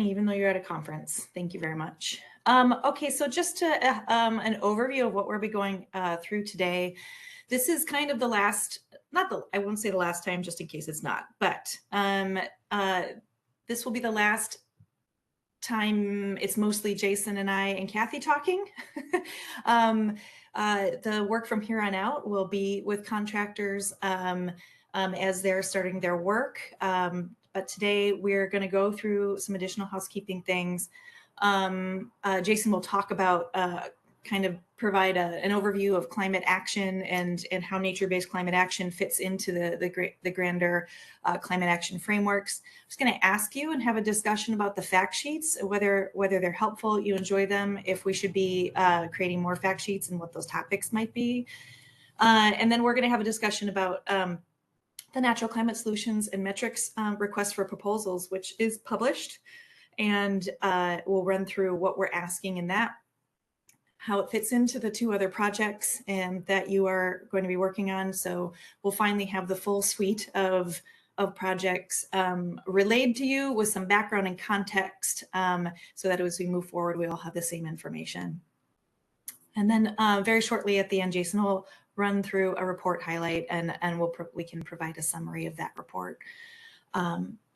even though you're at a conference. Thank you very much. Okay, so just to an overview of what we'll be going through today. This is kind of the last, I won't say the last time just in case it's not, but this will be the last time it's mostly Jason and I and Kathy talking. The work from here on out will be with contractors as they're starting their work. But today we're going to go through some additional housekeeping things. Jason will talk about kind of provide an overview of climate action and how nature-based climate action fits into the grander climate action frameworks. I'm just going to ask you and have a discussion about the fact sheets, whether they're helpful, you enjoy them, if we should be creating more fact sheets and what those topics might be. And then we're going to have a discussion about the Natural Climate Solutions and Metrics request for proposals, which is published, and we'll run through what we're asking in that, how it fits into the two other projects and that you are going to be working on. So we'll finally have the full suite of projects relayed to you with some background and context so that as we move forward, we all have the same information. And then very shortly at the end, Jason will run through a report highlight and we can provide a summary of that report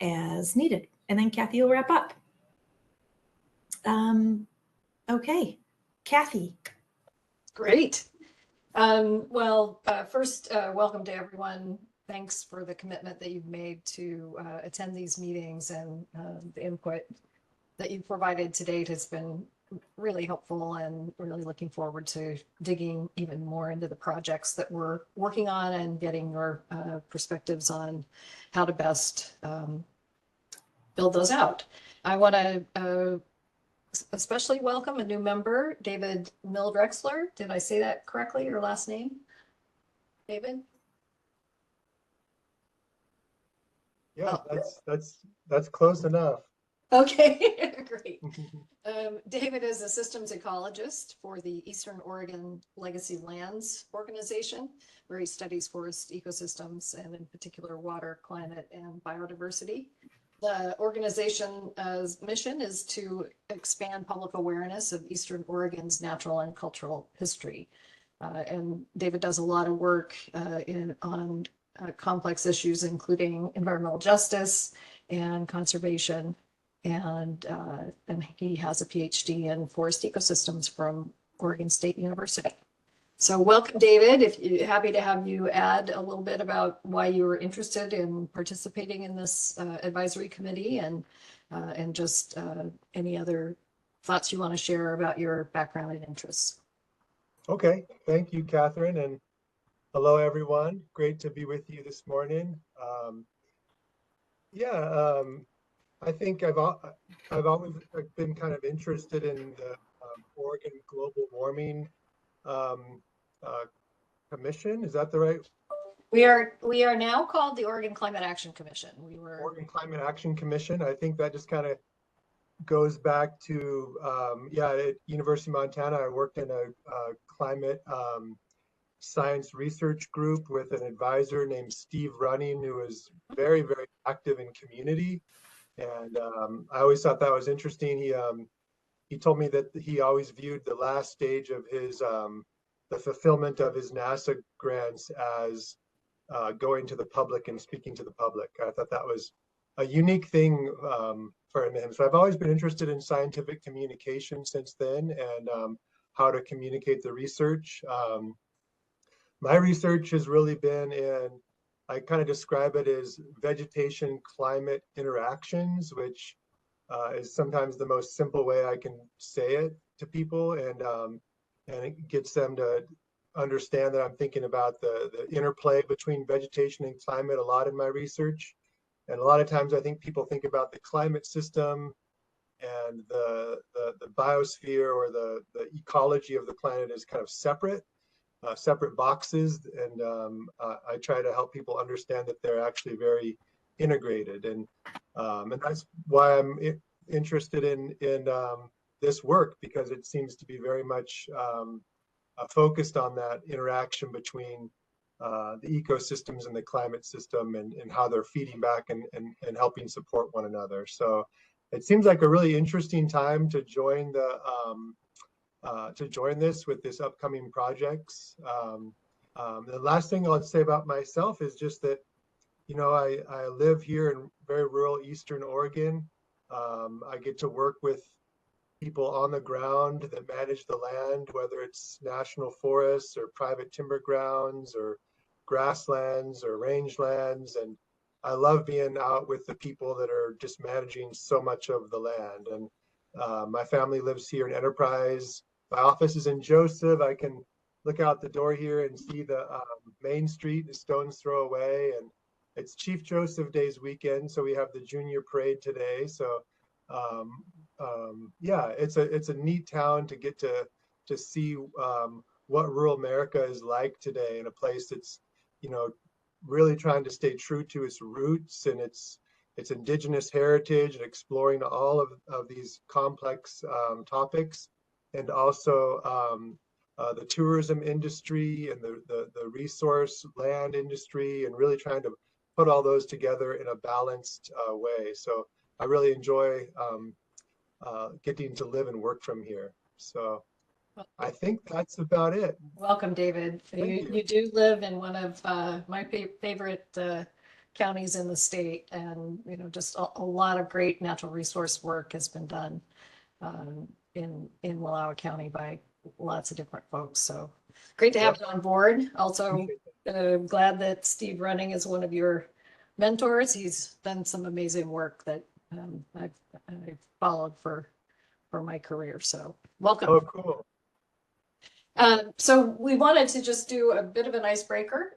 as needed. And then Kathy will wrap up. Okay, Kathy. Great. First, welcome to everyone. Thanks for the commitment that you've made to attend these meetings, and the input that you've provided to date has been really helpful, and really looking forward to digging even more into the projects that we're working on and getting your perspectives on how to best build those out. I want to especially welcome a new member, David Mildrexler. Did I say that correctly, your last name? David? Yeah, that's close enough. Okay, great. David is a systems ecologist for the Eastern Oregon Legacy Lands Organization, where he studies forest ecosystems and in particular water, climate, and biodiversity. The organization's mission is to expand public awareness of Eastern Oregon's natural and cultural history. And David does a lot of work on complex issues, including environmental justice and conservation. And he has a PhD in forest ecosystems from Oregon State University. So welcome, David. Happy to have you add a little bit about why you were interested in participating in this advisory committee, and just any other thoughts you want to share about your background and interests. Okay, thank you, Catherine, and hello, everyone. Great to be with you this morning. I think I've always been kind of interested in the Oregon Global Warming Commission. Is that the right? We are now called the Oregon Climate Action Commission. Oregon Climate Action Commission. I think that just kind of goes back to at University of Montana. I worked in a climate science research group with an advisor named Steve Running, who was very, very active in community. And I always thought that was interesting. He told me that he always viewed the last stage of his the fulfillment of his NASA grants as going to the public and speaking to the public. I thought that was a unique thing for him. So I've always been interested in scientific communication since then, and how to communicate the research. My research has really been in, I kind of describe it as vegetation climate interactions, which is sometimes the most simple way I can say it to people, and it gets them to understand that I'm thinking about the interplay between vegetation and climate a lot in my research. And a lot of times I think people think about the climate system and the biosphere or the ecology of the planet as kind of separate boxes, and I try to help people understand that they're actually very integrated, and that's why I'm interested in this work, because it seems to be very much focused on that interaction between the ecosystems and the climate system, and how they're feeding back and helping support one another. So it seems like a really interesting time to join this with this upcoming projects. The last thing I'll say about myself is just that, you know, I live here in very rural Eastern Oregon. I get to work with people on the ground that manage the land, whether it's national forests or private timber grounds or grasslands or rangelands. And I love being out with the people that are just managing so much of the land. And my family lives here in Enterprise. My office is in Joseph. I can look out the door here and see the Main Street, a stone's throw away. And it's Chief Joseph Day's weekend, so we have the junior parade today. So yeah, it's a neat town to get to see what rural America is like today, in a place that's, you know, really trying to stay true to its roots and its indigenous heritage, and exploring all of these complex topics, and also the tourism industry and the resource land industry, and really trying to put all those together in a balanced way. So I really enjoy getting to live and work from here. So I think that's about it. Welcome, David. You do live in one of my favorite counties in the state, and you know, just a lot of great natural resource work has been done in Wallowa County by lots of different folks. So great to have you on board. Also, glad that Steve Running is one of your mentors. He's done some amazing work that I've followed for my career. So welcome. Oh, cool. So we wanted to just do a bit of an icebreaker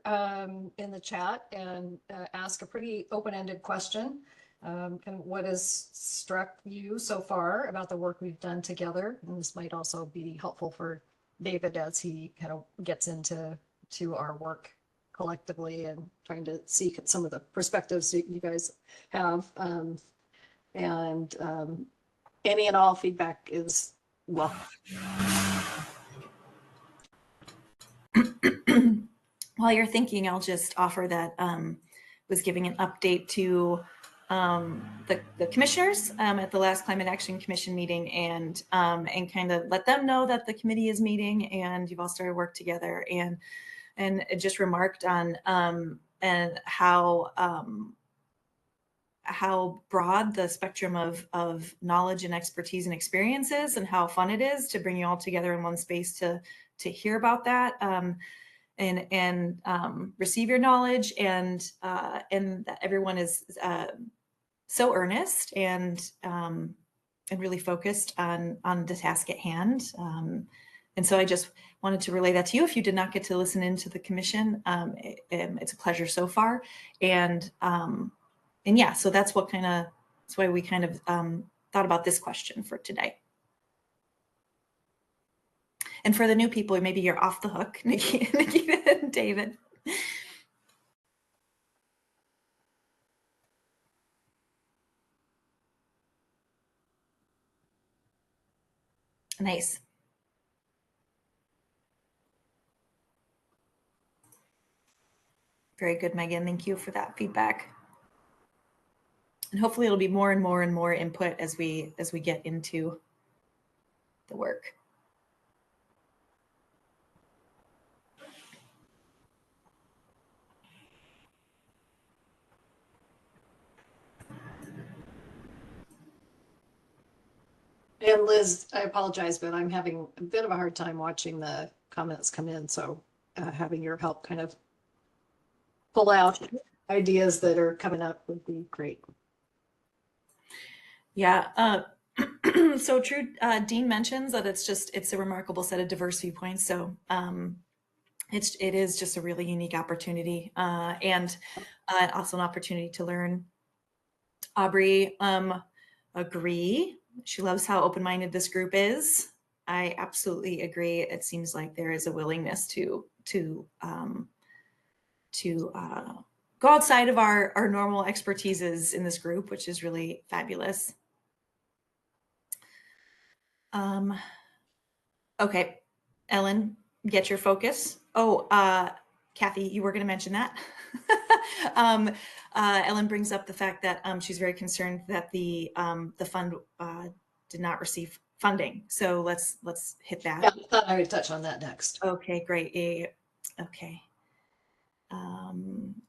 in the chat and ask a pretty open-ended question. And what has struck you so far about the work we've done together? And this might also be helpful for David as he kind of gets into our work collectively and trying to see some of the perspectives that you guys have. And any and all feedback is welcome. While you're thinking, I'll just offer that was giving an update to the commissioners at the last Climate Action Commission meeting, and kind of let them know that the committee is meeting and you've all started work together, and it just remarked on and how broad the spectrum of knowledge and expertise and experiences, and how fun it is to bring you all together in one space to hear about that. And receive your knowledge, and that everyone is so earnest and really focused on the task at hand. And so I just wanted to relay that to you. If you did not get to listen into the commission, it's a pleasure so far. And yeah, so that's why we kind of thought about this question for today. And for the new people, maybe you're off the hook, Nikita and David. Nice. Very good, Megan. Thank you for that feedback. And hopefully it'll be more and more and more input as we get into the work. And Liz, I apologize, but I'm having a bit of a hard time watching the comments come in. So having your help kind of pull out ideas that are coming up would be great. Yeah. So true. Dean mentions that it's a remarkable set of diverse viewpoints. So it is just a really unique opportunity, and also an opportunity to learn. Aubrey, agree. She loves how open-minded this group is. I absolutely agree. It seems like there is a willingness to go outside of our normal expertises in this group, which is really fabulous. Okay, Ellen, get your focus. Oh, Kathy, you were going to mention that. Ellen brings up the fact that she's very concerned that the fund did not receive funding. So let's hit that. Yeah, I thought I would touch on that next. Okay, great. Yeah. Okay.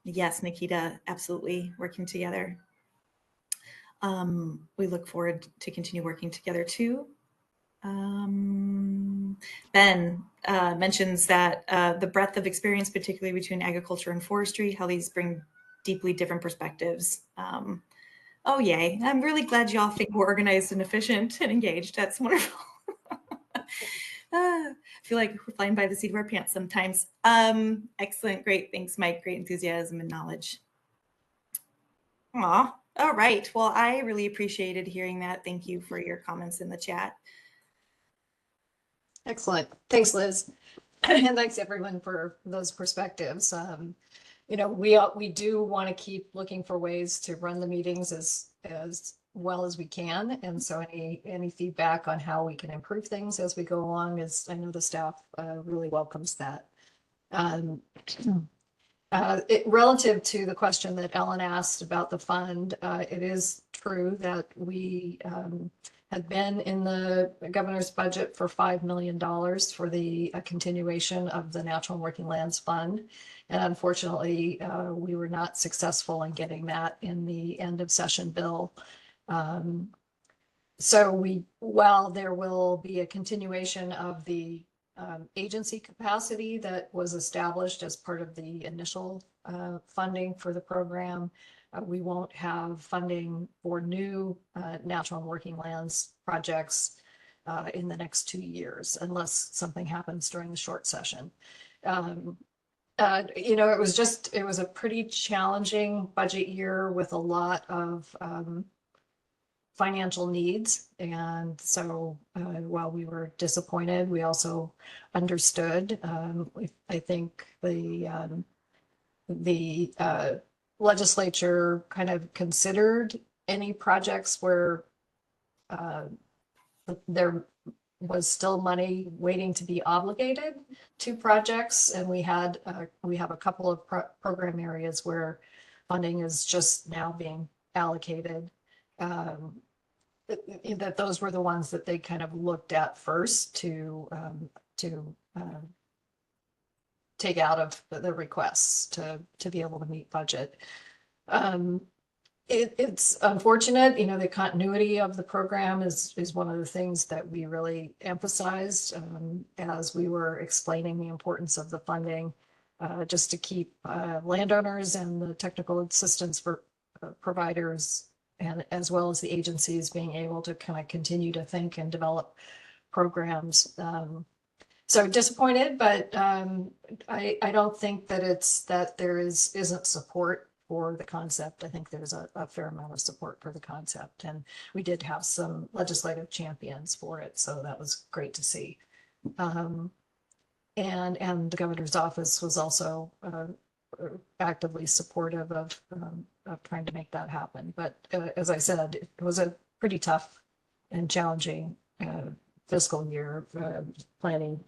Yes, Nikita, absolutely working together. We look forward to continue working together too. Ben mentions that the breadth of experience, particularly between agriculture and forestry, how these bring deeply different perspectives. Oh, yay. I'm really glad y'all think we're organized and efficient and engaged. That's wonderful. I feel like we're flying by the seat of our pants sometimes. Excellent. Great. Thanks, Mike. Great enthusiasm and knowledge. Aw. All right. Well, I really appreciated hearing that. Thank you for your comments in the chat. Excellent. Thanks, Liz. And thanks everyone for those perspectives. You know, we do want to keep looking for ways to run the meetings as well as we can. And so any feedback on how we can improve things as we go along is, I know the staff really welcomes that. Relative to the question that Ellen asked about the fund, it is true that we had been in the governor's budget for $5 million for the continuation of the Natural and Working Lands Fund. And unfortunately, we were not successful in getting that in the end of session bill. So while there will be a continuation of the agency capacity that was established as part of the initial funding for the program, we won't have funding for new natural and working lands projects in the next 2 years, unless something happens during the short session. You know, it was a pretty challenging budget year with a lot of financial needs. And so while we were disappointed, we also understood. I think the legislature kind of considered any projects where there was still money waiting to be obligated to projects. And we have a couple of program areas where funding is just now being allocated. That those were the ones that they kind of looked at first to take out of the requests to be able to meet budget. It's unfortunate, you know, the continuity of the program is one of the things that we really emphasized as we were explaining the importance of the funding, just to keep landowners and the technical assistance for providers and as well as the agencies being able to kind of continue to think and develop programs. So disappointed, but I don't think that there isn't support for the concept. I think there's a fair amount of support for the concept, and we did have some legislative champions for it, so that was great to see. And the governor's office was also actively supportive of trying to make that happen. But as I said, it was a pretty tough and challenging fiscal year planning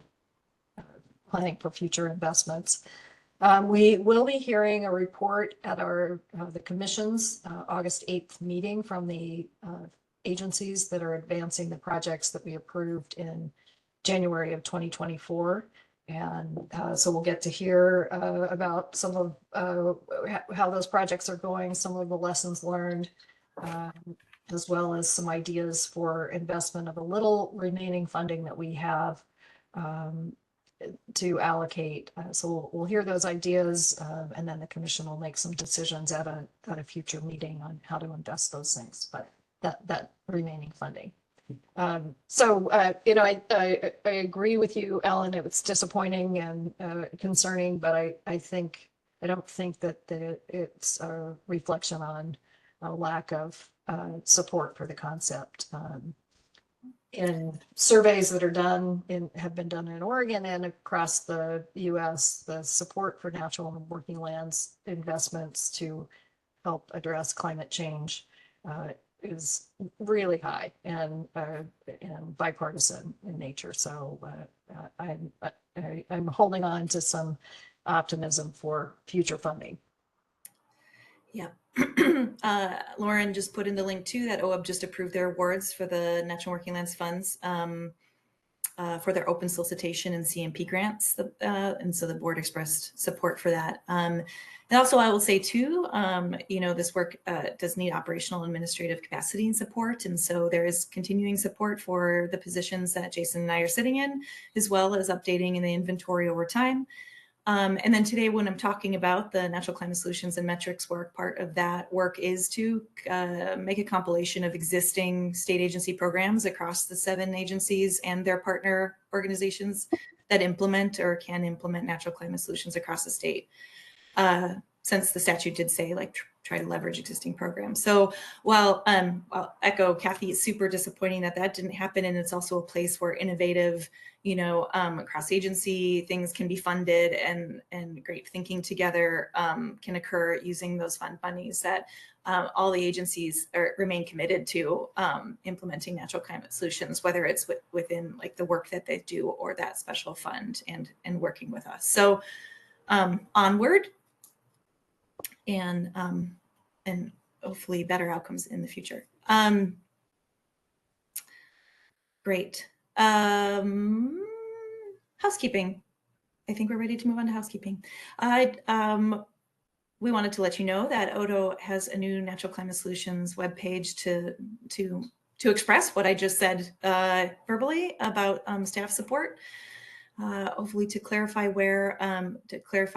for future investments. We will be hearing a report at the commission's August 8th meeting from the agencies that are advancing the projects that we approved in January of 2024. And so we'll get to hear about some of how those projects are going, some of the lessons learned, as well as some ideas for investment of a little remaining funding that we have to allocate. So we'll hear those ideas, and then the commission will make some decisions at a future meeting on how to invest those things, but that remaining funding. So, you know, I agree with you, Ellen. It was disappointing and concerning, but I don't think that it's a reflection on a lack of support for the concept. In surveys that have been done in Oregon and across the U.S., the support for natural and working lands investments to help address climate change is really high and bipartisan in nature. So I'm holding on to some optimism for future funding. Yeah. Lauren just put in the link too that OAB just approved their awards for the National Working Lands Funds for their open solicitation and CMP grants. And so the board expressed support for that. And also I will say too, this work does need operational administrative capacity and support. And so there is continuing support for the positions that Jason and I are sitting in, as well as updating in the inventory over time. And then today, when I'm talking about the Natural Climate Solutions and Metrics work, part of that work is to make a compilation of existing state agency programs across the 7 agencies and their partner organizations that implement or can implement natural climate solutions across the state. Since the statute did say, like, try to leverage existing programs. So while I'll echo Kathy, it's super disappointing that that didn't happen. And it's also a place where innovative, across agency things can be funded and great thinking together can occur using those fund monies that all the agencies remain committed to implementing natural climate solutions, whether it's within like the work that they do or that special fund and working with us. So onward. And hopefully better outcomes in the future. Great. Housekeeping. I think we're ready to move on to housekeeping. We wanted to let you know that Odo has a new Natural Climate Solutions webpage to express what I just said verbally about staff support. Hopefully to clarify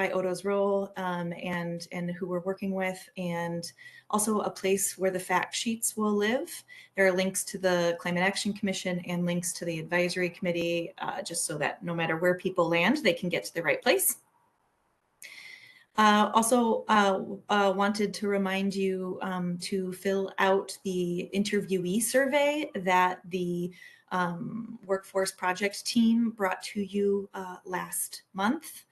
Odo's role and who we're working with, and also a place where the fact sheets will live. There are links to the Climate Action Commission and links to the advisory committee, just so that no matter where people land, they can get to the right place. Also wanted to remind you to fill out the interviewee survey that the Workforce Project team brought to you last month.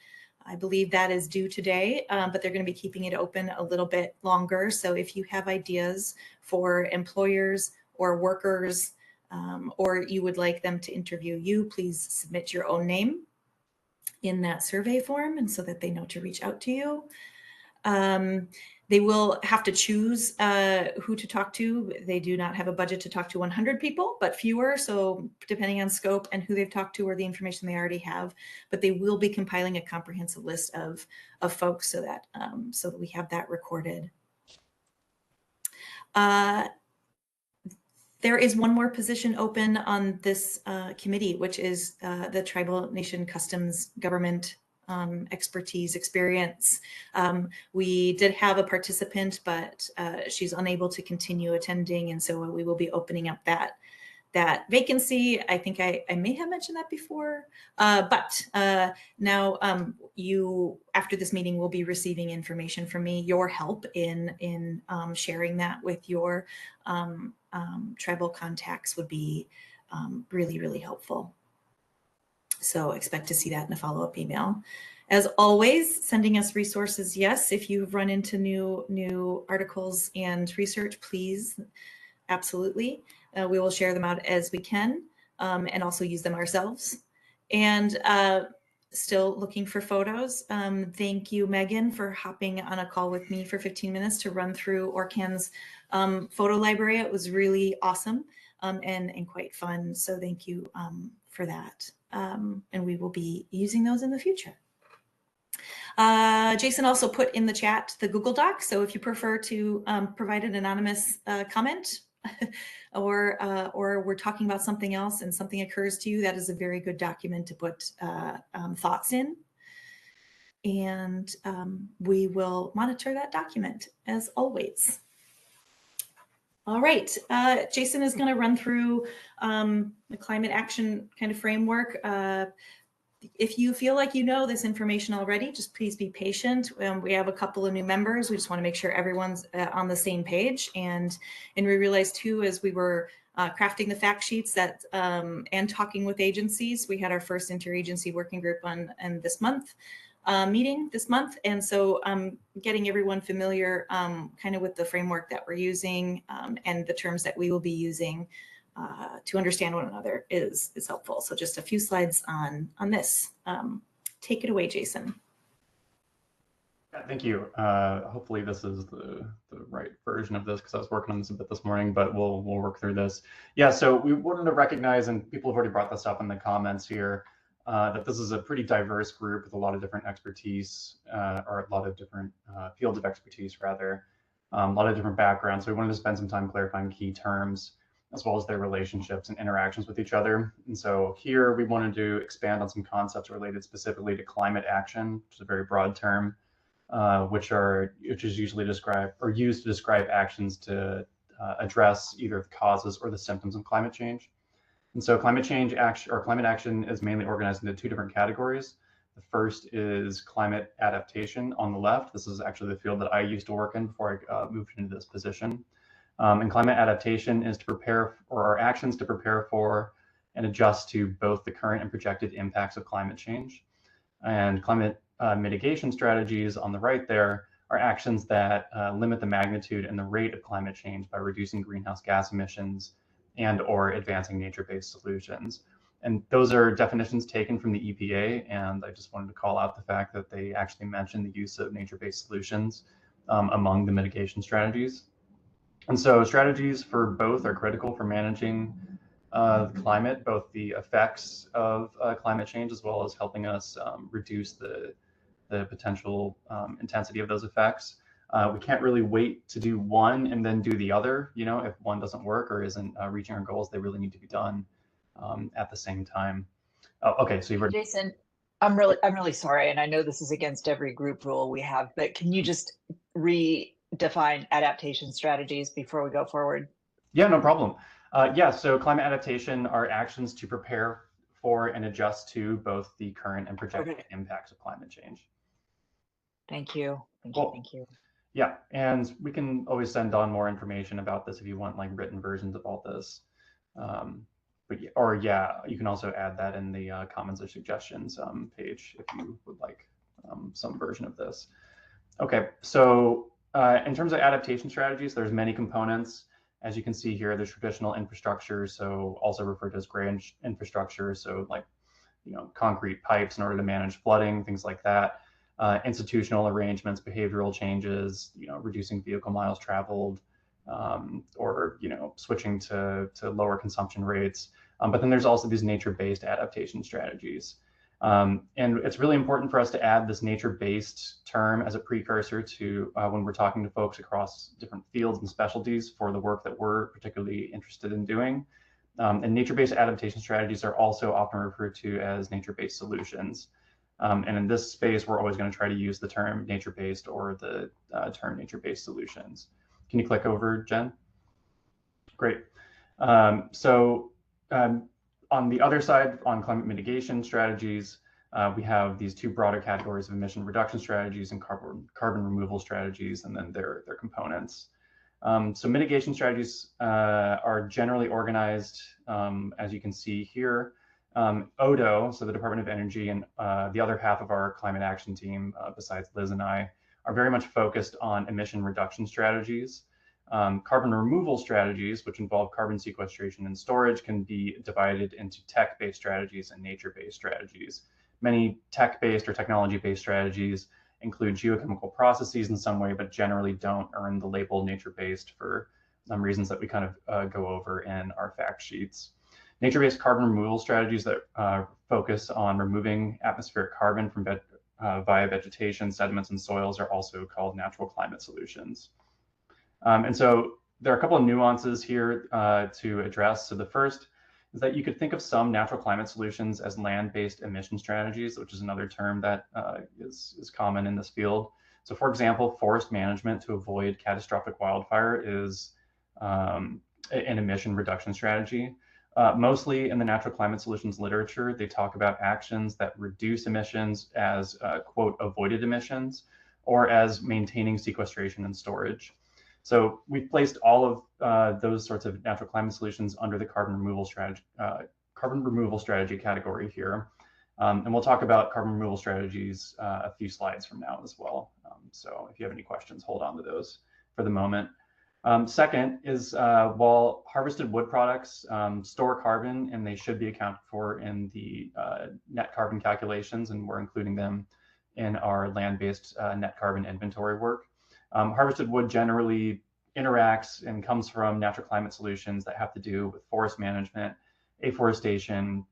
I believe that is due today, but they're going to be keeping it open a little bit longer. So if you have ideas for employers or workers, or you would like them to interview you, please submit your own name in that survey form, and so that they know to reach out to you. They will have to choose who to talk to. They do not have a budget to talk to 100 people, but fewer. So depending on scope and who they've talked to or the information they already have, but they will be compiling a comprehensive list of folks so that we have that recorded. There is one more position open on this committee, which is the Tribal Nation Customs Government expertise experience. We did have a participant, but she's unable to continue attending, and so we will be opening up that vacancy. I think I may have mentioned that before, but now you, after this meeting, will be receiving information from me. Your help in sharing that with your tribal contacts would be really, really helpful. So expect to see that in a follow-up email. As always, sending us resources, yes. If you've run into new articles and research, please, absolutely. We will share them out as we can and also use them ourselves. And still looking for photos. Thank you, Megan, for hopping on a call with me for 15 minutes to run through ORCAN's photo library. It was really awesome and quite fun. So thank you for that. And we will be using those in the future. Jason also put in the chat the Google Doc. So if you prefer to provide an anonymous comment or we're talking about something else and something occurs to you, that is a very good document to put thoughts in. And we will monitor that document as always. All right, Jason is going to run through the climate action kind of framework. If you feel like you know this information already, just please be patient. We have a couple of new members. We just want to make sure everyone's on the same page. And we realized too, as we were crafting the fact sheets that and talking with agencies, we had our first interagency working group on this month. Meeting this month, and so getting everyone familiar kind of with the framework that we're using and the terms that we will be using to understand one another is helpful. So just a few slides on this. Take it away, Jason. Thank you. Hopefully this is the right version of this because I was working on this a bit this morning, but we'll work through this. Yeah, so we wanted to recognize, and people have already brought this up in the comments here, that this is a pretty diverse group with a lot of different expertise, or a lot of different fields of expertise, rather, a lot of different backgrounds. So we wanted to spend some time clarifying key terms, as well as their relationships and interactions with each other. And so here we wanted to expand on some concepts related specifically to climate action, which is a very broad term, which is usually described or used to describe actions to address either the causes or the symptoms of climate change. And so climate change action or climate action is mainly organized into two different categories. The first is climate adaptation on the left. This is actually the field that I used to work in before I moved into this position. And climate adaptation is to prepare, or our actions to prepare for and adjust to both the current and projected impacts of climate change. And climate mitigation strategies on the right there are actions that limit the magnitude and the rate of climate change by reducing greenhouse gas emissions and or advancing nature-based solutions. And those are definitions taken from the EPA, and I just wanted to call out the fact that they actually mention the use of nature-based solutions among the mitigation strategies. And so strategies for both are critical for managing climate, both the effects of climate change as well as helping us reduce the potential intensity of those effects. We can't really wait to do one and then do the other. You know, if one doesn't work or isn't reaching our goals, they really need to be done at the same time. Oh, okay, so you've already. Jason, I'm really sorry, and I know this is against every group rule we have, but can you just redefine adaptation strategies before we go forward? Yeah, no problem. Yeah, so climate adaptation are actions to prepare for and adjust to both the current and projected impacts of climate change. Thank you. Cool. Thank you. Yeah, and we can always send on more information about this if you want like written versions of all this. You can also add that in the comments or suggestions page if you would like some version of this. Okay, so in terms of adaptation strategies, there's many components. As you can see here, there's traditional infrastructure, so also referred to as gray infrastructure, so like, you know, concrete pipes in order to manage flooding, things like that. Institutional arrangements, behavioral changes, you know, reducing vehicle miles traveled, or, you know, switching to lower consumption rates. But then there's also these nature-based adaptation strategies. And it's really important for us to add this nature-based term as a precursor to when we're talking to folks across different fields and specialties for the work that we're particularly interested in doing. And nature-based adaptation strategies are also often referred to as nature-based solutions. And in this space, we're always going to try to use the term nature-based or the term nature-based solutions. Can you click over, Jen? Great. On the other side, on climate mitigation strategies, we have these two broader categories of emission reduction strategies and carbon removal strategies, and then their components. So mitigation strategies are generally organized, as you can see here. ODO, so the Department of Energy, and the other half of our climate action team, besides Liz and I, are very much focused on emission reduction strategies. Carbon removal strategies, which involve carbon sequestration and storage, can be divided into tech-based strategies and nature-based strategies. Many tech-based or technology-based strategies include geochemical processes in some way, but generally don't earn the label nature-based for some reasons that we kind of go over in our fact sheets. Nature-based carbon removal strategies that focus on removing atmospheric carbon from via vegetation, sediments, and soils are also called natural climate solutions. And so there are a couple of nuances here to address. So the first is that you could think of some natural climate solutions as land-based emission strategies, which is another term that is common in this field. So for example, forest management to avoid catastrophic wildfire is an emission reduction strategy. Mostly in the natural climate solutions literature, they talk about actions that reduce emissions as, quote, avoided emissions, or as maintaining sequestration and storage. So we've placed all of those sorts of natural climate solutions under the carbon removal strategy category here. And we'll talk about carbon removal strategies a few slides from now as well. So if you have any questions, hold on to those for the moment. Second is while harvested wood products store carbon, and they should be accounted for in the net carbon calculations, and we're including them in our land-based net carbon inventory work. Harvested wood generally interacts and comes from natural climate solutions that have to do with forest management, afforestation,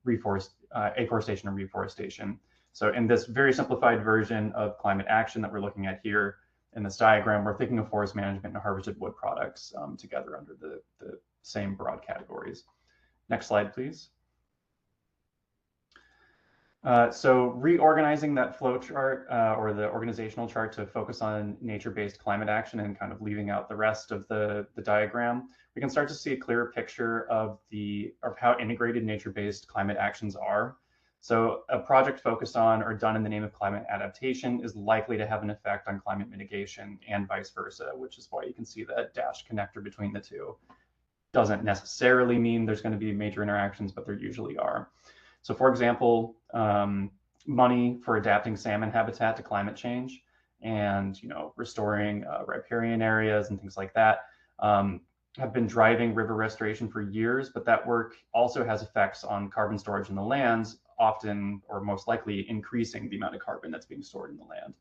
afforestation and reforestation. So in this very simplified version of climate action that we're looking at here in this diagram, we're thinking of forest management and harvested wood products together under the same broad categories. Next slide, please. So reorganizing that flow chart or the organizational chart to focus on nature-based climate action and kind of leaving out the rest of the diagram, we can start to see a clearer picture of how integrated nature-based climate actions are. So a project focused on or done in the name of climate adaptation is likely to have an effect on climate mitigation and vice versa, which is why you can see that dashed connector between the two. Doesn't necessarily mean there's going to be major interactions, but there usually are. So for example, money for adapting salmon habitat to climate change and restoring riparian areas and things like that have been driving river restoration for years, but that work also has effects on carbon storage in the lands, often or most likely increasing the amount of carbon that's being stored in the land.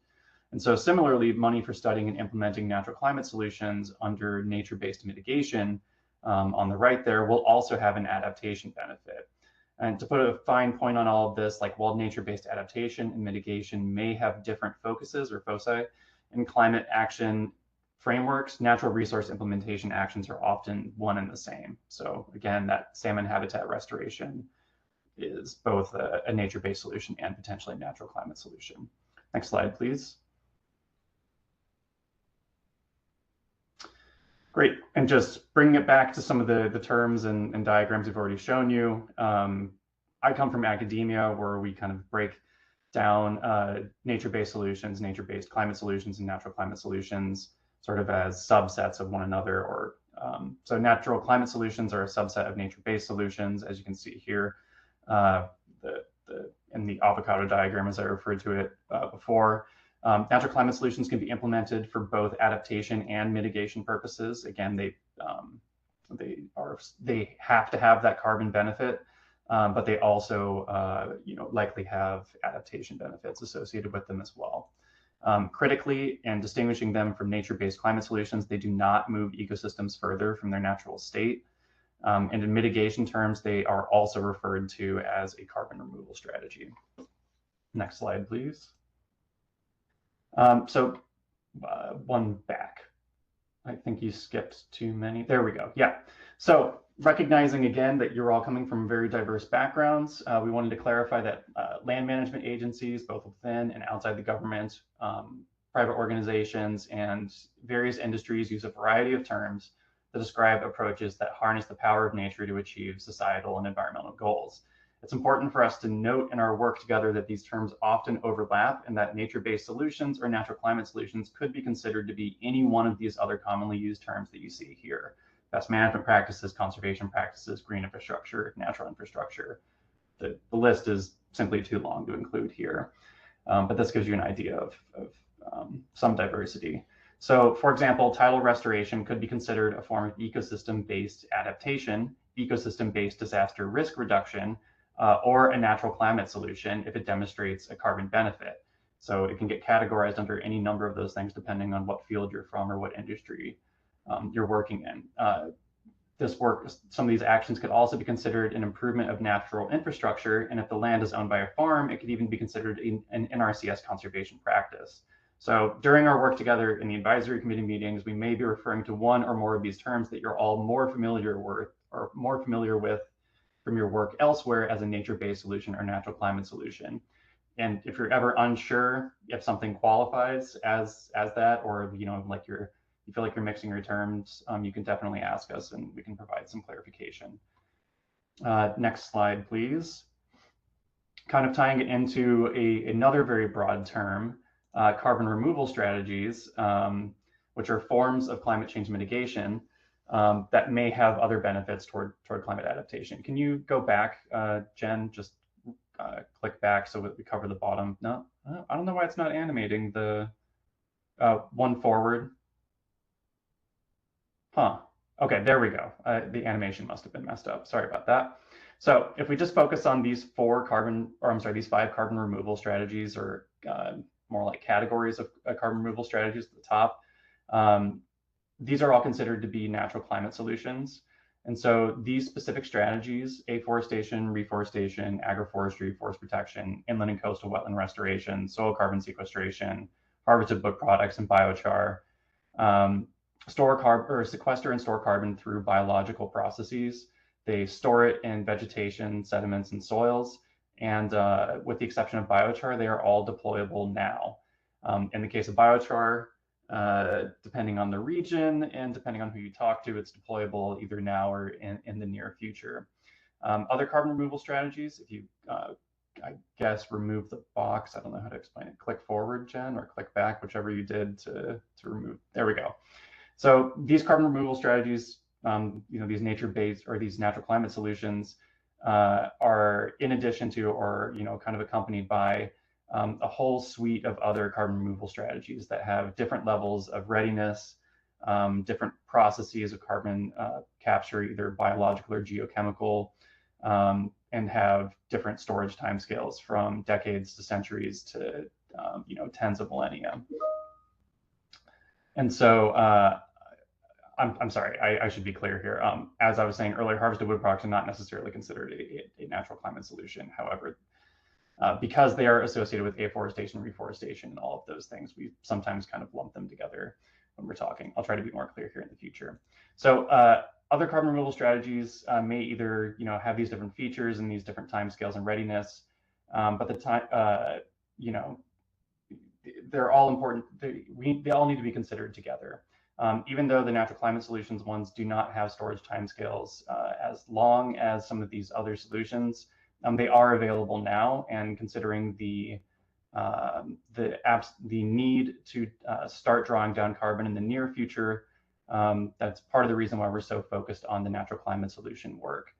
And so similarly, money for studying and implementing natural climate solutions under nature-based mitigation on the right there will also have an adaptation benefit. And to put a fine point on all of this, like while nature-based adaptation and mitigation may have different focuses or foci in climate action frameworks, natural resource implementation actions are often one and the same. So again, that salmon habitat restoration is both a nature-based solution and potentially a natural climate solution. Next slide, please. Great, and just bringing it back to some of the terms and diagrams we've already shown you. I come from academia where we kind of break down nature-based solutions, nature-based climate solutions, and natural climate solutions sort of as subsets of one another. Or so natural climate solutions are a subset of nature-based solutions, as you can see here in the avocado diagram, as I referred to it before. Natural climate solutions can be implemented for both adaptation and mitigation purposes. Again, they have to have that carbon benefit, but they also likely have adaptation benefits associated with them as well. Critically, and distinguishing them from nature-based climate solutions, they do not move ecosystems further from their natural state. And in mitigation terms, they are also referred to as a carbon removal strategy. Next slide, please. One back. I think you skipped too many. There we go. Yeah. So recognizing again that you're all coming from very diverse backgrounds, we wanted to clarify that land management agencies, both within and outside the government, private organizations, and various industries use a variety of terms to describe approaches that harness the power of nature to achieve societal and environmental goals. It's important for us to note in our work together that these terms often overlap and that nature-based solutions or natural climate solutions could be considered to be any one of these other commonly used terms that you see here. Best management practices, conservation practices, green infrastructure, natural infrastructure. The list is simply too long to include here, but this gives you an idea of some diversity. So for example, tidal restoration could be considered a form of ecosystem-based adaptation, ecosystem-based disaster risk reduction, or a natural climate solution if it demonstrates a carbon benefit. So it can get categorized under any number of those things depending on what field you're from or what industry you're working in. Some of these actions could also be considered an improvement of natural infrastructure, and if the land is owned by a farm, it could even be considered an NRCS conservation practice. So during our work together in the advisory committee meetings, we may be referring to one or more of these terms that you're all more familiar with from your work elsewhere as a nature-based solution or natural climate solution. And if you're ever unsure if something qualifies as that, or like you feel like you're mixing your terms, you can definitely ask us and we can provide some clarification. Next slide, please. Kind of tying it into another very broad term, carbon removal strategies, which are forms of climate change mitigation that may have other benefits toward climate adaptation. Can you go back, Jen? Just click back so that we cover the bottom. No, I don't know why it's not animating the one forward. Huh. Okay, there we go. The animation must have been messed up. Sorry about that. So if we just focus on these five carbon removal strategies or more like categories of carbon removal strategies at the top. These are all considered to be natural climate solutions. And so these specific strategies, afforestation, reforestation, agroforestry, forest protection, inland and coastal wetland restoration, soil carbon sequestration, harvested wood products, and biochar, store carbon or sequester and store carbon through biological processes. They store it in vegetation, sediments, and soils. And with the exception of biochar, they are all deployable now. In the case of biochar, depending on the region and depending on who you talk to, it's deployable either now or in the near future. Other carbon removal strategies, if you, I guess, remove the box, I don't know how to explain it, click forward, Jen, or click back, whichever you did to remove, there we go. So these carbon removal strategies, these nature-based or these natural climate solutions are in addition to, or, kind of accompanied by a whole suite of other carbon removal strategies that have different levels of readiness, different processes of carbon capture, either biological or geochemical, and have different storage timescales from decades to centuries to, tens of millennia. And so I'm sorry, I should be clear here. As I was saying earlier, harvested wood products are not necessarily considered a natural climate solution. However, because they are associated with afforestation, reforestation, and all of those things, we sometimes kind of lump them together when we're talking. I'll try to be more clear here in the future. So other carbon removal strategies may either have these different features and these different timescales and readiness, but the time, they're all important. They all need to be considered together. Even though the natural climate solutions ones do not have storage timescales as long as some of these other solutions, they are available now. And considering the need to start drawing down carbon in the near future, that's part of the reason why we're so focused on the natural climate solution work.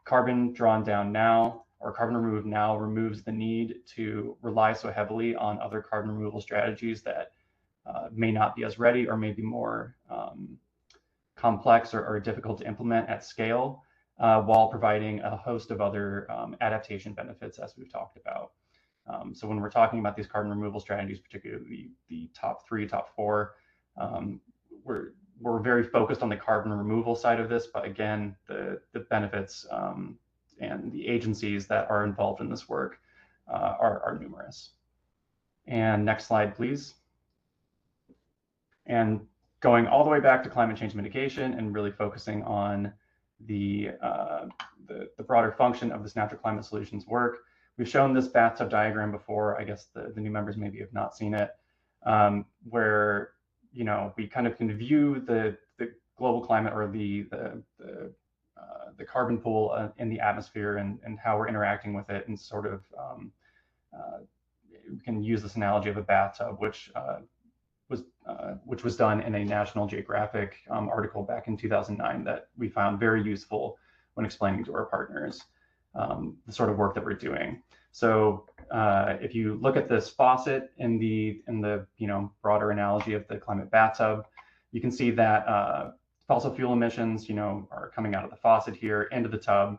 Carbon drawn down now, or carbon removed now, removes the need to rely so heavily on other carbon removal strategies that may not be as ready or may be more complex or difficult to implement at scale, while providing a host of other adaptation benefits, as we've talked about. So when we're talking about these carbon removal strategies, particularly the top 3, top 4, we're very focused on the carbon removal side of this, but again, the benefits and the agencies that are involved in this work are numerous. And next slide, please. And going all the way back to climate change mitigation and really focusing on the broader function of this natural climate solutions work. We've shown this bathtub diagram before. I guess the new members maybe have not seen it, where we kind of can view the global climate or the carbon pool in the atmosphere and how we're interacting with it, and sort of we can use this analogy of a bathtub, which was done in a National Geographic article back in 2009 that we found very useful when explaining to our partners the sort of work that we're doing. So if you look at this faucet in the broader analogy of the climate bathtub, you can see that fossil fuel emissions are coming out of the faucet here into the tub,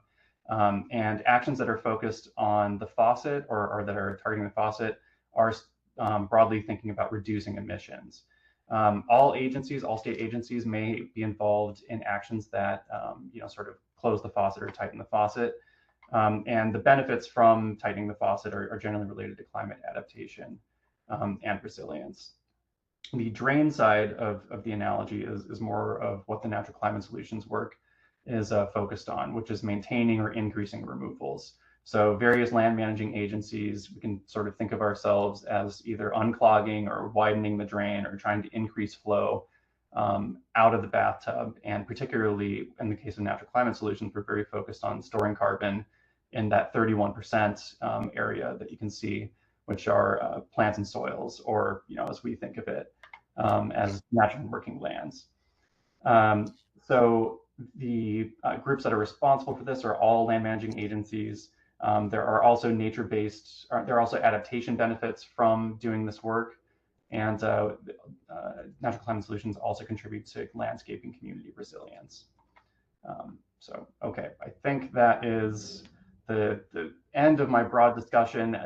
and actions that are focused on the faucet or that are targeting the faucet are broadly thinking about reducing emissions. All state agencies may be involved in actions that sort of close the faucet or tighten the faucet. And the benefits from tightening the faucet are generally related to climate adaptation and resilience. The drain side of the analogy is more of what the natural climate solutions work is focused on, which is maintaining or increasing removals. So various land managing agencies, we can sort of think of ourselves as either unclogging or widening the drain or trying to increase flow out of the bathtub. And particularly in the case of natural climate solutions, we're very focused on storing carbon in that 31% area that you can see, which are plants and soils, or as we think of it, as natural working lands. So the groups that are responsible for this are all land managing agencies. There are also there are also adaptation benefits from doing this work. And natural climate solutions also contribute to landscaping community resilience. So, okay, I think that is the end of my broad discussion.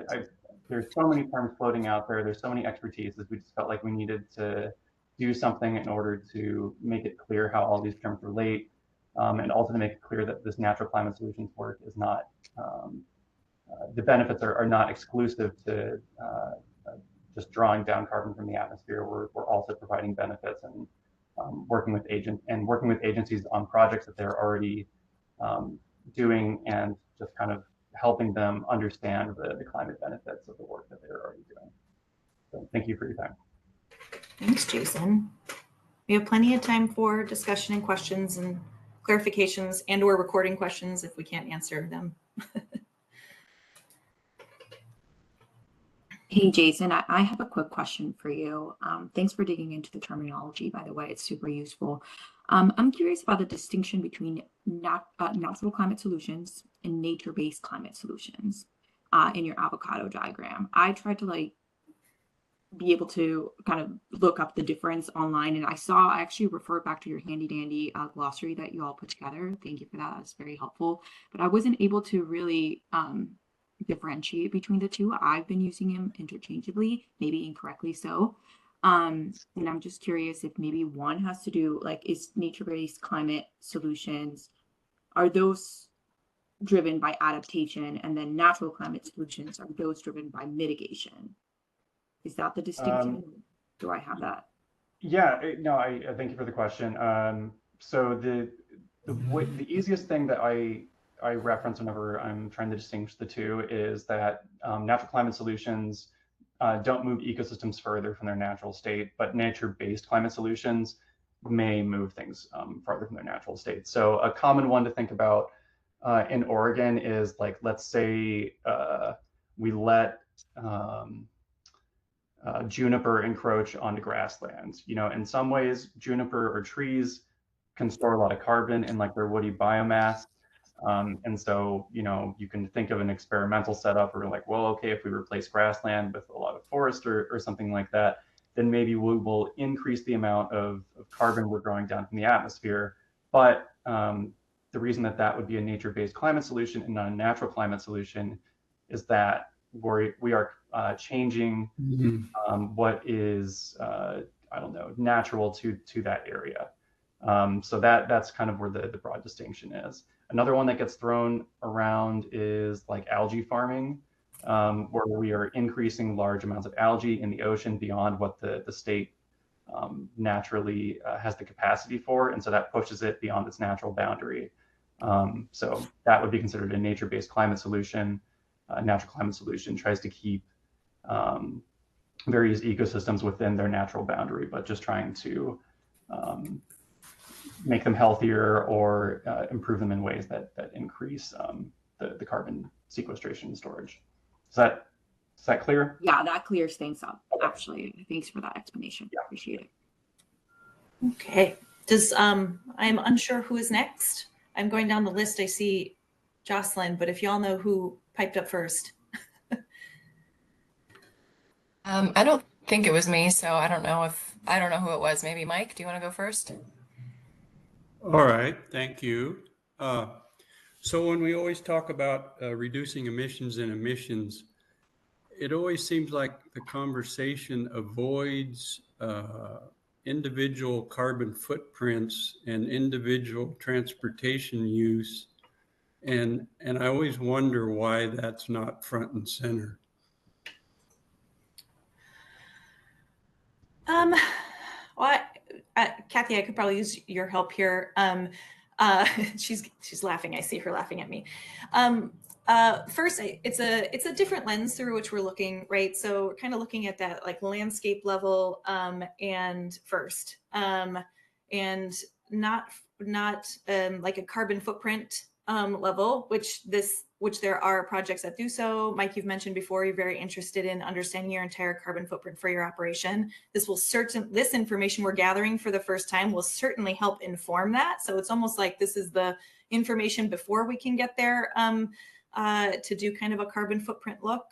there's so many terms floating out there. There's so many expertises. We just felt like we needed to do something in order to make it clear how all these terms relate, and also to make it clear that this natural climate solutions work is not, the benefits are not exclusive to just drawing down carbon from the atmosphere. We're also providing benefits and working with agencies on projects that they're already doing, and just kind of helping them understand the climate benefits of the work that they're already doing. So thank you for your time. Thanks, Jason. We have plenty of time for discussion and questions and clarifications and or recording questions if we can't answer them. Hey, Jason, I have a quick question for you. Thanks for digging into the terminology, by the way, it's super useful. I'm curious about the distinction between natural climate solutions and nature-based climate solutions in your avocado diagram. I tried to be able to kind of look up the difference online, and I actually referred back to your handy dandy glossary that you all put together. Thank you for that. That's very helpful. But I wasn't able to really differentiate between the two. I've been using them interchangeably, maybe incorrectly so. And I'm just curious if maybe one has to do, is nature-based climate solutions, are those driven by adaptation, and then natural climate solutions, are those driven by mitigation? Is that the distinction? Do I have that? Yeah, no, I thank you for the question. So the easiest thing that I reference whenever I'm trying to distinguish the two is that natural climate solutions don't move ecosystems further from their natural state, but nature-based climate solutions may move things farther from their natural state. So a common one to think about in Oregon is, let's say we let juniper encroach onto grasslands. In some ways, juniper or trees can store a lot of carbon in their woody biomass. And so, you can think of an experimental setup where well, okay, if we replace grassland with a lot of forest or something like that, then maybe we will increase the amount of carbon we're drawing down from the atmosphere. But the reason that would be a nature-based climate solution and not a natural climate solution is that we are changing what is, natural to that area. So that's kind of where the broad distinction is. Another one that gets thrown around is algae farming, where we are increasing large amounts of algae in the ocean beyond what the state naturally has the capacity for. And so that pushes it beyond its natural boundary. So that would be considered a nature-based climate solution. A natural climate solution tries to keep various ecosystems within their natural boundary, but just trying to make them healthier or improve them in ways that increase the carbon sequestration and storage. Is that clear? Yeah, that clears things up, actually. Thanks for that explanation. Yeah. Appreciate it. Okay. I'm unsure who is next. I'm going down the list. I see Jocelyn, but if y'all know who piped up first. I don't think it was me, so I don't know who it was. Maybe Mike, do you want to go first? All right, thank you. So when we always talk about reducing emissions, it always seems like the conversation avoids individual carbon footprints and individual transportation use. And I always wonder why that's not front and center. Well, Kathy, I could probably use your help here. She's laughing. I see her laughing at me. First, it's a different lens through which we're looking, right? So we're kind of looking at that landscape level and first, and not like a carbon footprint level, which there are projects that do so. Mike, you've mentioned before, you're very interested in understanding your entire carbon footprint for your operation. This information we're gathering for the first time will certainly help inform that. So it's almost like this is the information before we can get there to do kind of a carbon footprint look.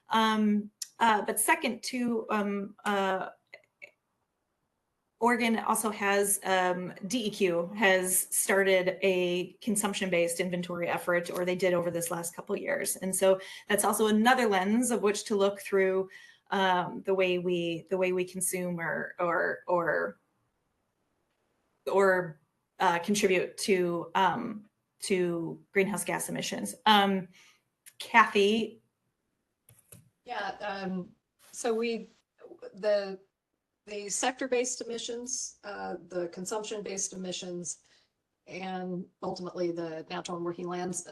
But second, Oregon also has, DEQ has started a consumption-based inventory effort, or they did over this last couple of years. And so that's also another lens of which to look through the way we consume or contribute to greenhouse gas emissions. Kathy. Yeah, so the sector-based emissions, the consumption-based emissions, and ultimately the natural and working lands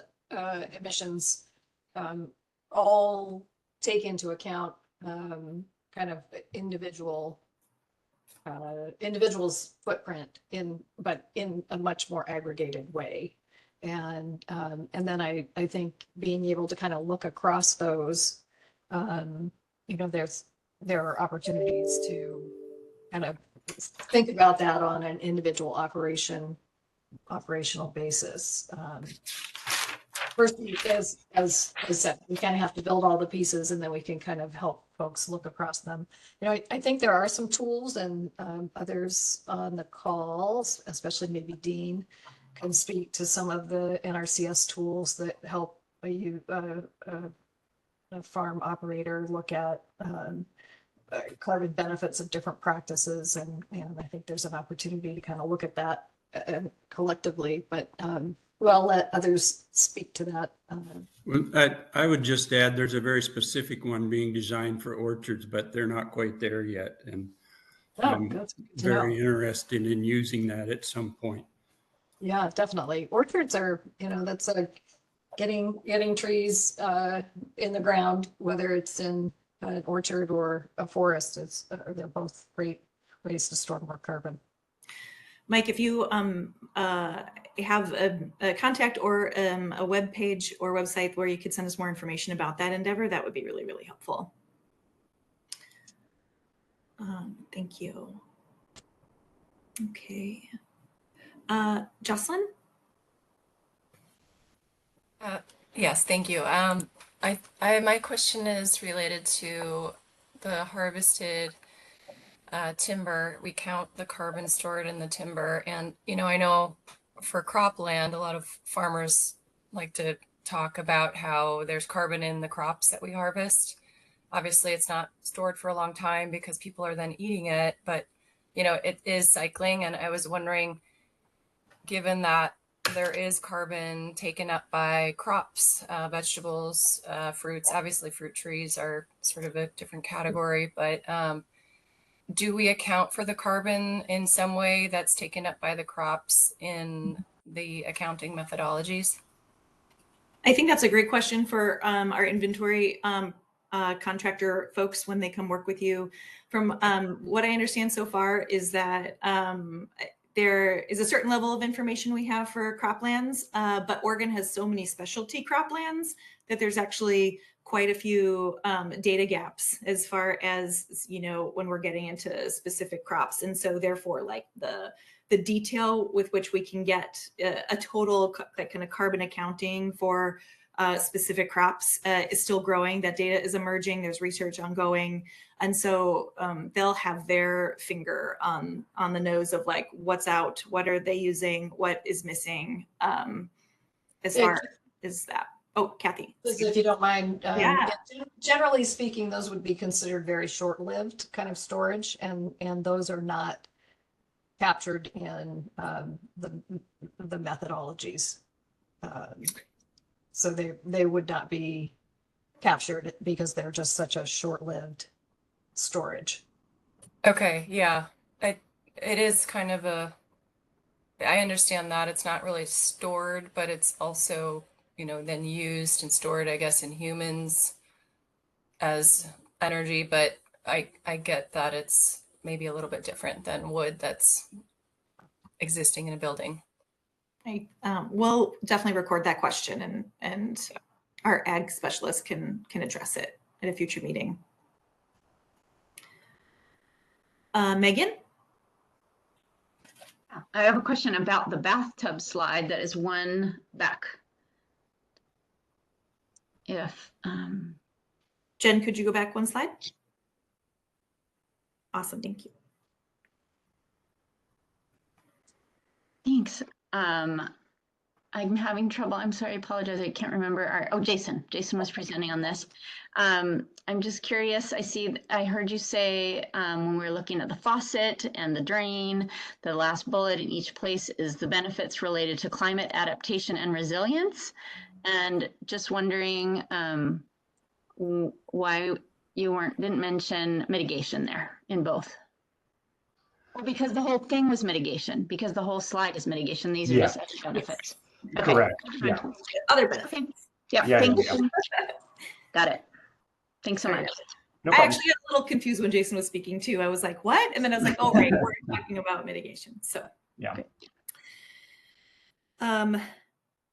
emissions all take into account kind of individuals' footprint but in a much more aggregated way. And then I think being able to kind of look across those, there are opportunities to kind of think about that on an individual operational basis. First, as I said, we kind of have to build all the pieces, and then we can kind of help folks look across them. I think there are some tools, and others on the calls, especially maybe Dean, can speak to some of the NRCS tools that help a farm operator look at carbon benefits of different practices, and I think there's an opportunity to kind of look at that collectively, but I'll let others speak to that. Well, I would just add there's a very specific one being designed for orchards, but they're not quite there yet, and I'm very interested in using that at some point. Yeah, definitely. Orchards are, that's getting trees in the ground, whether it's in an orchard or a forest. They're both great ways to store more carbon. Mike, if you have a contact or a web page or website where you could send us more information about that endeavor, that would be really, really helpful. Thank you. Okay. Jocelyn? Yes, thank you. My question is related to the harvested timber. We count the carbon stored in the timber, and I know for cropland, a lot of farmers like to talk about how there's carbon in the crops that we harvest. Obviously, it's not stored for a long time because people are then eating it, but it is cycling. And I was wondering, given that there is carbon taken up by crops, vegetables, fruits, obviously fruit trees are sort of a different category, but do we account for the carbon in some way that's taken up by the crops in the accounting methodologies? I think that's a great question for our inventory contractor folks when they come work with you. From what I understand so far is that there is a certain level of information we have for croplands, but Oregon has so many specialty croplands that there's actually quite a few data gaps as far as, when we're getting into specific crops. And so therefore, like the detail with which we can get a total kind of carbon accounting for specific crops is still growing. That data is emerging. There's research ongoing. And so they'll have their finger on the nose of like what's out, what are they using, what is missing as far as that. Oh, Kathy. If you don't mind, Yeah. Generally speaking, those would be considered very short-lived kind of storage, and those are not captured in the methodologies. So they would not be captured because they're just such a short-lived storage. Okay, yeah. It is kind of I understand that it's not really stored, but it's also, then used and stored, I guess, in humans as energy. But I get that it's maybe a little bit different than wood that's existing in a building. We'll definitely record that question and our ag specialist can address it at a future meeting. Megan? I have a question about the bathtub slide that is one back. Jen, could you go back one slide? Awesome, thank you. Thanks. I'm having trouble. I'm sorry, I apologize. I can't remember. Jason. Jason was presenting on this. I'm just curious. I heard you say when we were looking at the faucet and the drain, the last bullet in each place is the benefits related to climate adaptation and resilience. And just wondering why you didn't mention mitigation there in both. Well, because the whole thing was mitigation, because the whole slide is mitigation. These are just extra benefits. Okay. Correct. Yeah. Other benefits. Okay. Yeah. Yeah, Thank yeah, you. Got it. Thanks so Very much. No I problem. actually got a little confused when Jason was speaking too. I was like, what? And then I was like, oh, right, we're talking about mitigation. So, Yeah.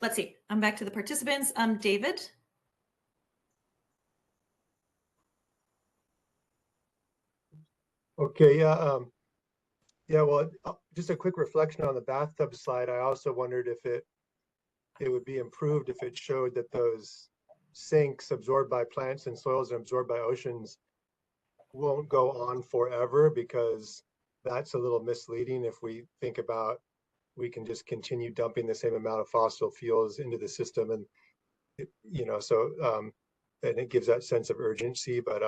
let's see. I'm back to the participants. David. Okay, yeah, well, just a quick reflection on the bathtub slide. I also wondered if it would be improved if it showed that those sinks absorbed by plants and soils and absorbed by oceans won't go on forever, because that's a little misleading if we think about we can just continue dumping the same amount of fossil fuels into the system, and and it gives that sense of urgency. But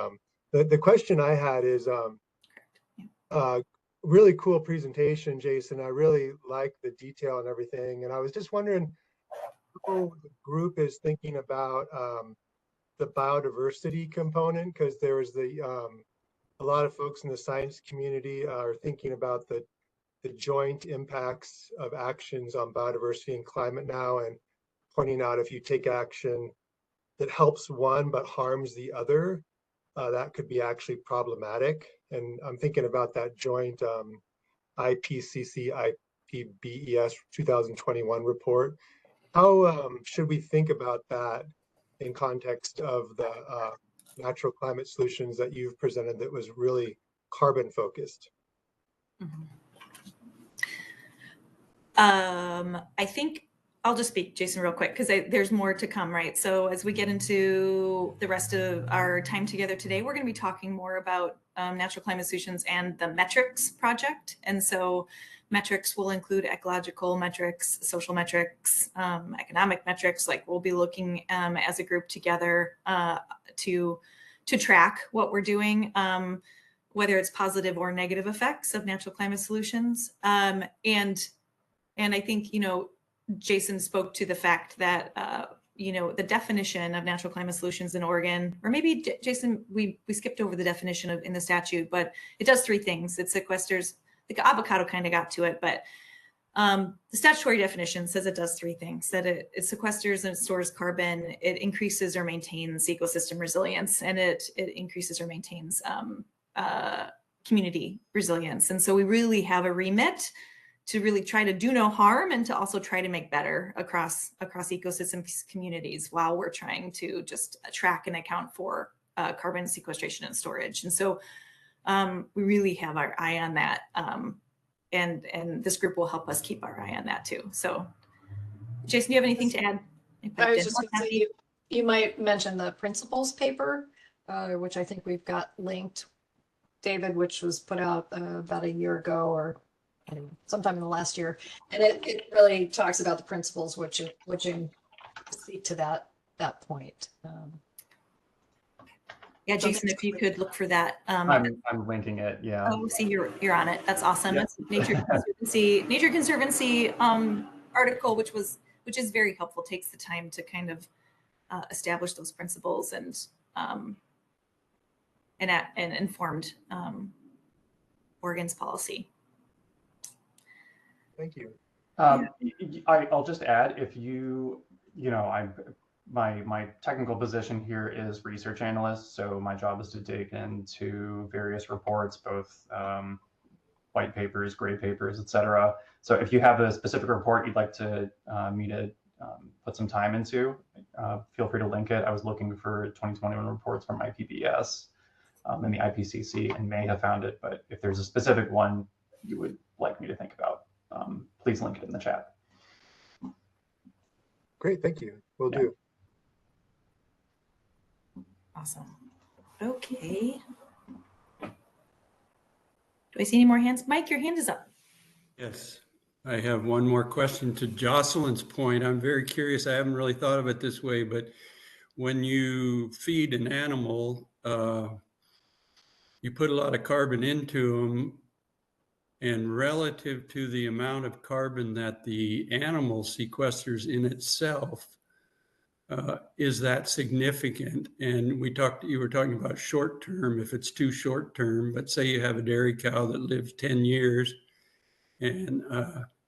the question I had is really cool presentation, Jason. I really like the detail and everything, and I was just wondering how the group is thinking about the biodiversity component, because there was a lot of folks in the science community are thinking about the joint impacts of actions on biodiversity and climate now, and pointing out if you take action that helps one but harms the other, that could be actually problematic. And I'm thinking about that joint IPCC IPBES 2021 report. How should we think about that in context of the natural climate solutions that you've presented that was really carbon focused? I think I'll just speak, Jason, real quick, because there's more to come, right? So as we get into the rest of our time together today, we're going to be talking more about natural climate solutions and the metrics project. And so metrics will include ecological metrics, social metrics, economic metrics. Like we'll be looking as a group together to track what we're doing, whether it's positive or negative effects of natural climate solutions. And I think, Jason spoke to the fact that, the definition of natural climate solutions in Oregon, or maybe Jason, we skipped over the definition in the statute, but it does three things. It sequesters, the avocado kind of got to it, but the statutory definition says it does three things: that it sequesters and stores carbon, it increases or maintains ecosystem resilience, and it increases or maintains community resilience. And so we really have a remit to really try to do no harm and to also try to make better across ecosystems communities, while we're trying to just track and account for carbon sequestration and storage. And so we really have our eye on that. And this group will help us keep our eye on that too. So Jason, do you have anything to add? I was just going to say, you might mention the principles paper, which I think we've got linked, David, which was put out about a year ago, or sometime in the last year, and it really talks about the principles which speak to that point. Yeah, Jason, if you could look for that. I'm linking it. Yeah. Oh, see, you're on it. That's awesome. Yep. It's Nature Conservancy article, which is very helpful. Takes the time to kind of establish those principles and informed Oregon's policy. Thank you. I'll just add, if my technical position here is research analyst, so my job is to dig into various reports, both white papers, gray papers, etc. So if you have a specific report you'd like to me to put some time into, feel free to link it. I was looking for 2021 reports from IPBES and the IPCC, and may have found it, but if there's a specific one you would like me to think about, please link it in the chat. Great, thank you. Will do. Awesome. Okay. Do I see any more hands? Mike, your hand is up. Yes. I have one more question to Jocelyn's point. I'm very curious. I haven't really thought of it this way, but when you feed an animal, you put a lot of carbon into them, and relative to the amount of carbon that the animal sequesters in itself, is that significant? And you were talking about short term, if it's too short term, but say you have a dairy cow that lives 10 years and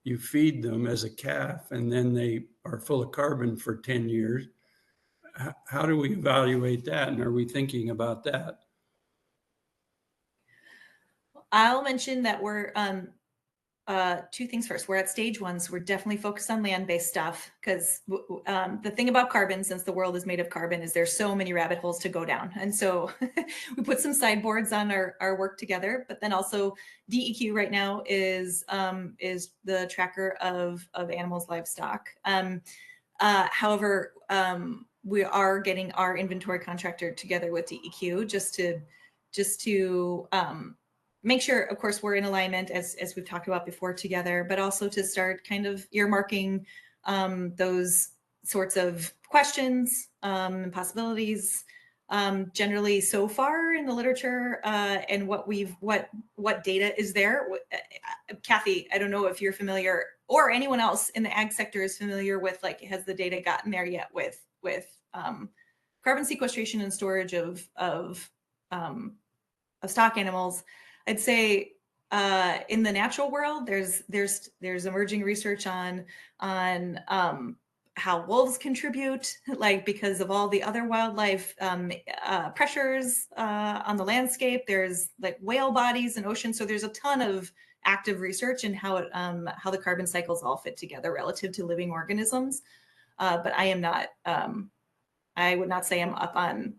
you feed them as a calf and then they are full of carbon for 10 years. How do we evaluate that? And are we thinking about that? I'll mention that we're two things first. We're at stage one, so we're definitely focused on land-based stuff because the thing about carbon, since the world is made of carbon, is there's so many rabbit holes to go down. And so we put some sideboards on our work together, but then also DEQ right now is the tracker of animals, livestock. However, we are getting our inventory contractor together with DEQ just to make sure, of course, we're in alignment as we've talked about before together, but also to start kind of earmarking those sorts of questions and possibilities. Generally, so far in the literature and what data is there. Kathy, I don't know if you're familiar, or anyone else in the ag sector is familiar with, like, has the data gotten there yet with carbon sequestration and storage of stock animals? I'd say in the natural world, there's emerging research on how wolves contribute, like, because of all the other wildlife pressures on the landscape. There's like whale bodies and oceans, so there's a ton of active research in how the carbon cycles all fit together relative to living organisms. But I am not. I would not say I'm up on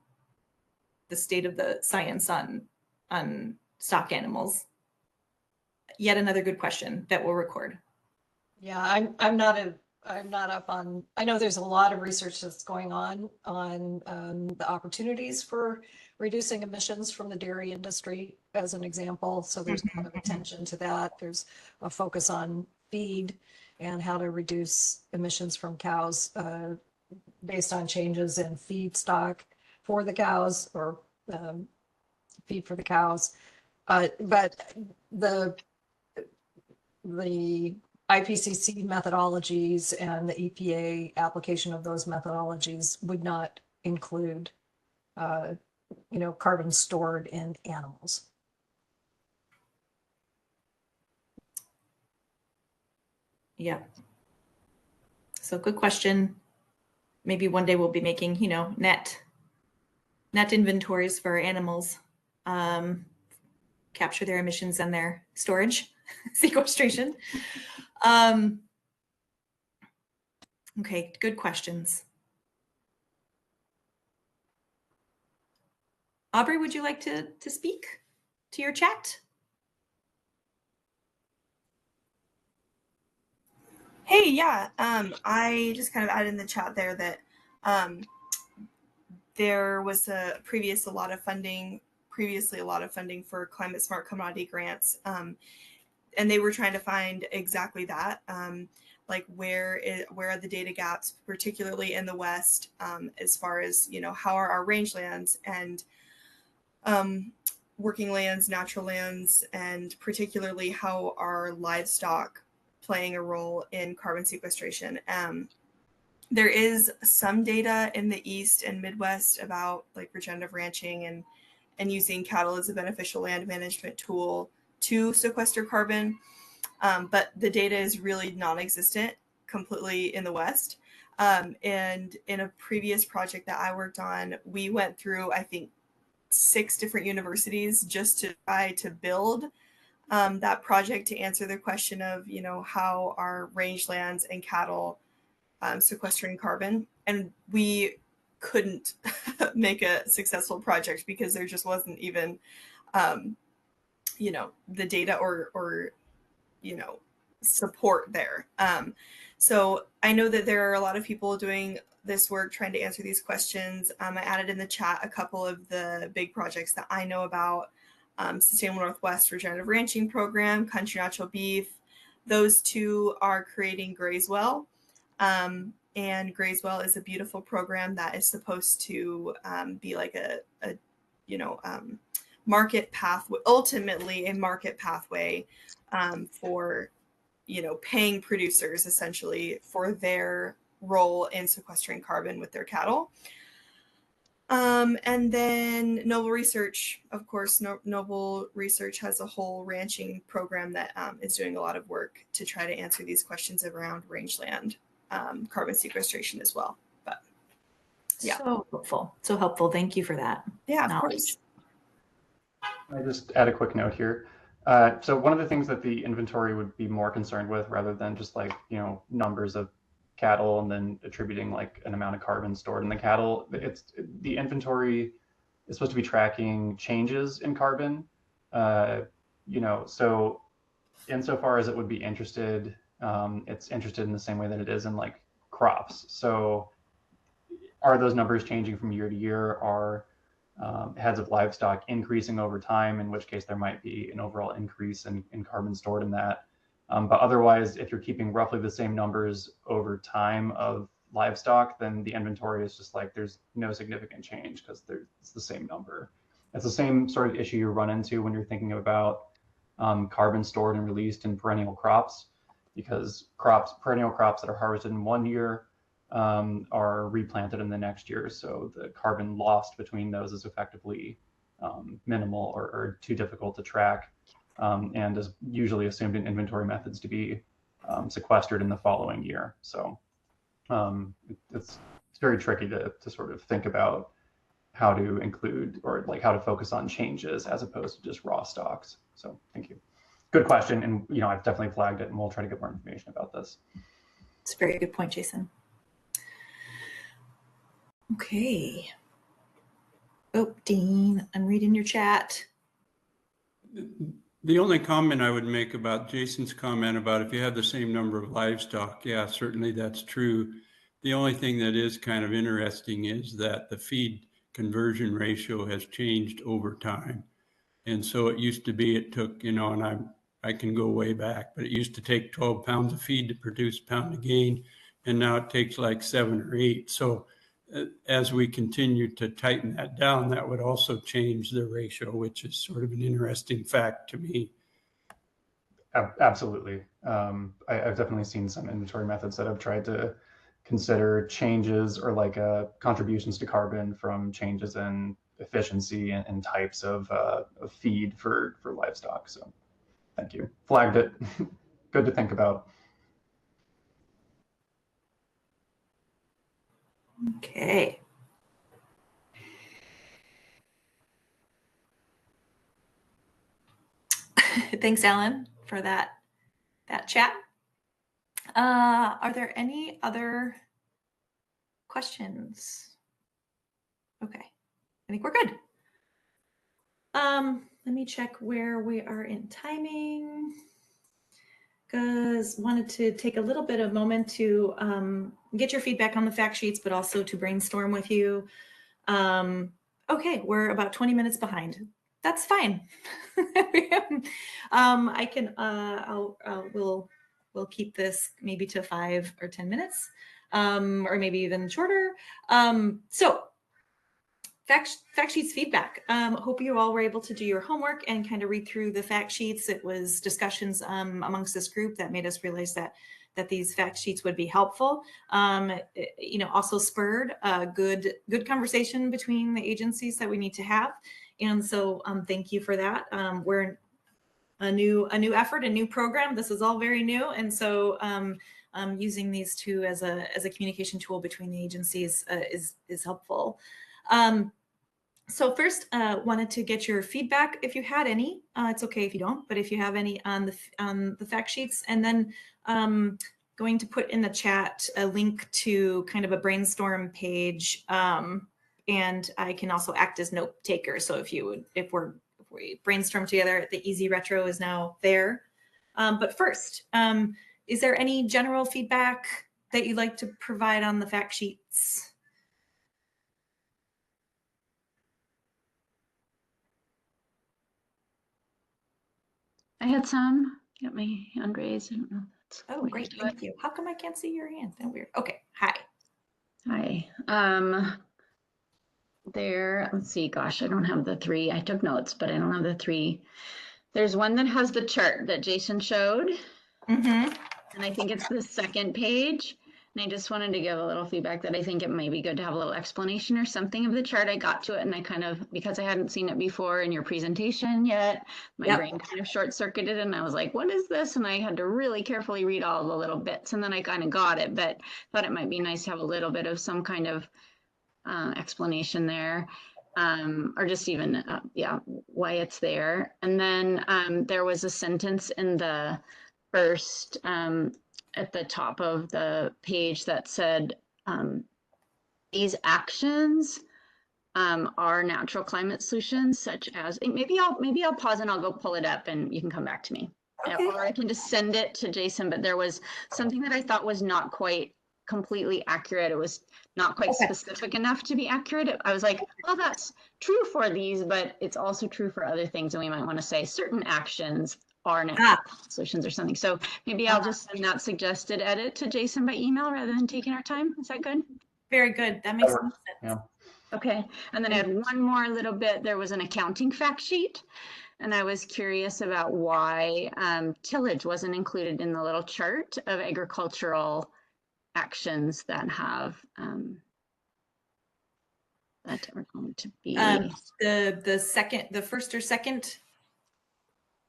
the state of the science on stock animals. Yet another good question that we'll record. Yeah, I'm not up on, I know there's a lot of research that's going on the opportunities for reducing emissions from the dairy industry as an example. So there's a lot of attention to that. There's a focus on feed and how to reduce emissions from cows based on changes in feedstock for the cows or feed for the cows. But the IPCC methodologies and the EPA application of those methodologies would not include, carbon stored in animals. Yeah. So good question. Maybe one day we'll be making, net inventories for animals, capture their emissions and their storage, sequestration. Okay, good questions. Aubrey, would you like to speak to your chat? Hey, yeah, I just kind of added in the chat there that there was previously a lot of funding for climate smart commodity grants, and they were trying to find exactly that, like where are the data gaps, particularly in the West, as far as how are our rangelands and working lands, natural lands, and particularly how are livestock playing a role in carbon sequestration. There is some data in the East and Midwest about like regenerative ranching and using cattle as a beneficial land management tool to sequester carbon. But the data is really non-existent completely in the West. And in a previous project that I worked on, we went through, I think, 6 different universities just to try to build that project to answer the question of, how are rangelands and cattle sequestering carbon. And we couldn't make a successful project because there just wasn't even, the data or support there. So I know that there are a lot of people doing this work trying to answer these questions. I added in the chat a couple of the big projects that I know about. Sustainable Northwest Regenerative Ranching Program, Country Natural Beef, those two are creating Grayswell. And Grayswell is a beautiful program that is supposed to be like a market pathway, ultimately a market pathway for, paying producers essentially for their role in sequestering carbon with their cattle. And then Noble Research, of course, Noble Research has a whole ranching program that is doing a lot of work to try to answer these questions around rangeland carbon sequestration as well. But yeah. So helpful. Thank you for that. Yeah, of knowledge. course. I just add a quick note here. So one of the things that the inventory would be more concerned with, rather than just like, numbers of cattle and then attributing like an amount of carbon stored in the cattle, the inventory is supposed to be tracking changes in carbon. So insofar as it would be interested, it's interested in the same way that it is in like crops. So are those numbers changing from year to year? Are heads of livestock increasing over time, in which case there might be an overall increase in carbon stored in that. But otherwise, if you're keeping roughly the same numbers over time of livestock, then the inventory is just like there's no significant change because it's the same number. It's the same sort of issue you run into when you're thinking about carbon stored and released in perennial crops, because perennial crops that are harvested in one year are replanted in the next year. So the carbon lost between those is effectively minimal or too difficult to track, and is usually assumed in inventory methods to be sequestered in the following year. So it's very tricky to sort of think about how to include or like how to focus on changes as opposed to just raw stocks. So thank you. Good question. And, I've definitely flagged it and we'll try to get more information about this. It's a very good point, Jason. Okay. Oh, Dean, I'm reading your chat. The only comment I would make about Jason's comment about if you have the same number of livestock, yeah, certainly that's true. The only thing that is kind of interesting is that the feed conversion ratio has changed over time. And so it used to be, it took, and I can go way back, but it used to take 12 pounds of feed to produce a pound of gain. And now it takes like 7 or 8. So as we continue to tighten that down, that would also change the ratio, which is sort of an interesting fact to me. Absolutely. I've definitely seen some inventory methods that have tried to consider changes or like contributions to carbon from changes in efficiency and types of feed for livestock. So thank you. Flagged it. Good to think about. Okay. Thanks, Alan, for that chat. Are there any other questions? Okay, I think we're good. Let me check where we are in timing, because wanted to take a little bit of moment to get your feedback on the fact sheets, but also to brainstorm with you. Okay, we're about 20 minutes behind. That's fine. We'll keep this maybe to 5 or 10 minutes, or maybe even shorter. So fact sheets feedback. Hope you all were able to do your homework and kind of read through the fact sheets. It was discussions amongst this group that made us realize that these fact sheets would be helpful. Also spurred a good conversation between the agencies that we need to have. And so thank you for that. We're a new effort, a new program. This is all very new. And so using these two as a communication tool between the agencies is helpful. So first, wanted to get your feedback if you had any. It's okay if you don't, but if you have any on the fact sheets, and then going to put in the chat a link to kind of a brainstorm page, and I can also act as note taker. So if we brainstorm together, the Easy Retro is now there. But first, is there any general feedback that you'd like to provide on the fact sheets? I had some. Got my hand raised. I don't know. If that's Oh, the way to great. do it. Thank you. How come I can't see your hand? That weird. Okay. Hi. Hi. There, let's see, gosh, I don't have the three. I took notes, but I don't have the three. There's one that has the chart that Jason showed, Mm-hmm. and I think it's the second page. And I just wanted to give a little feedback that I think it may be good to have a little explanation or something of the chart. I got to it and I kind of, because I hadn't seen it before in your presentation yet, my Yep. brain kind of short circuited and I was like, what is this? And I had to really carefully read all the little bits and then I kind of got it, but thought it might be nice to have a little bit of some kind of explanation there. Or just even, yeah, why it's there. And then there was a sentence in the first, at the top of the page that said, these actions are natural climate solutions, such as, maybe I'll pause and I'll go pull it up and you can come back to me. Okay. Or I can just send it to Jason, but there was something that I thought was not quite completely accurate. It was not quite Okay. specific enough to be accurate. I was like, well, that's true for these, but it's also true for other things. And we might want to say certain actions are natural solutions or something. So maybe I'll just send that suggested edit to Jason by email rather than taking our time. Is that good? Very good. That makes sense. Yeah. Okay. And then I had one more little bit. There was an accounting fact sheet. And I was curious about why tillage wasn't included in the little chart of agricultural actions that have that are going to be The first or second.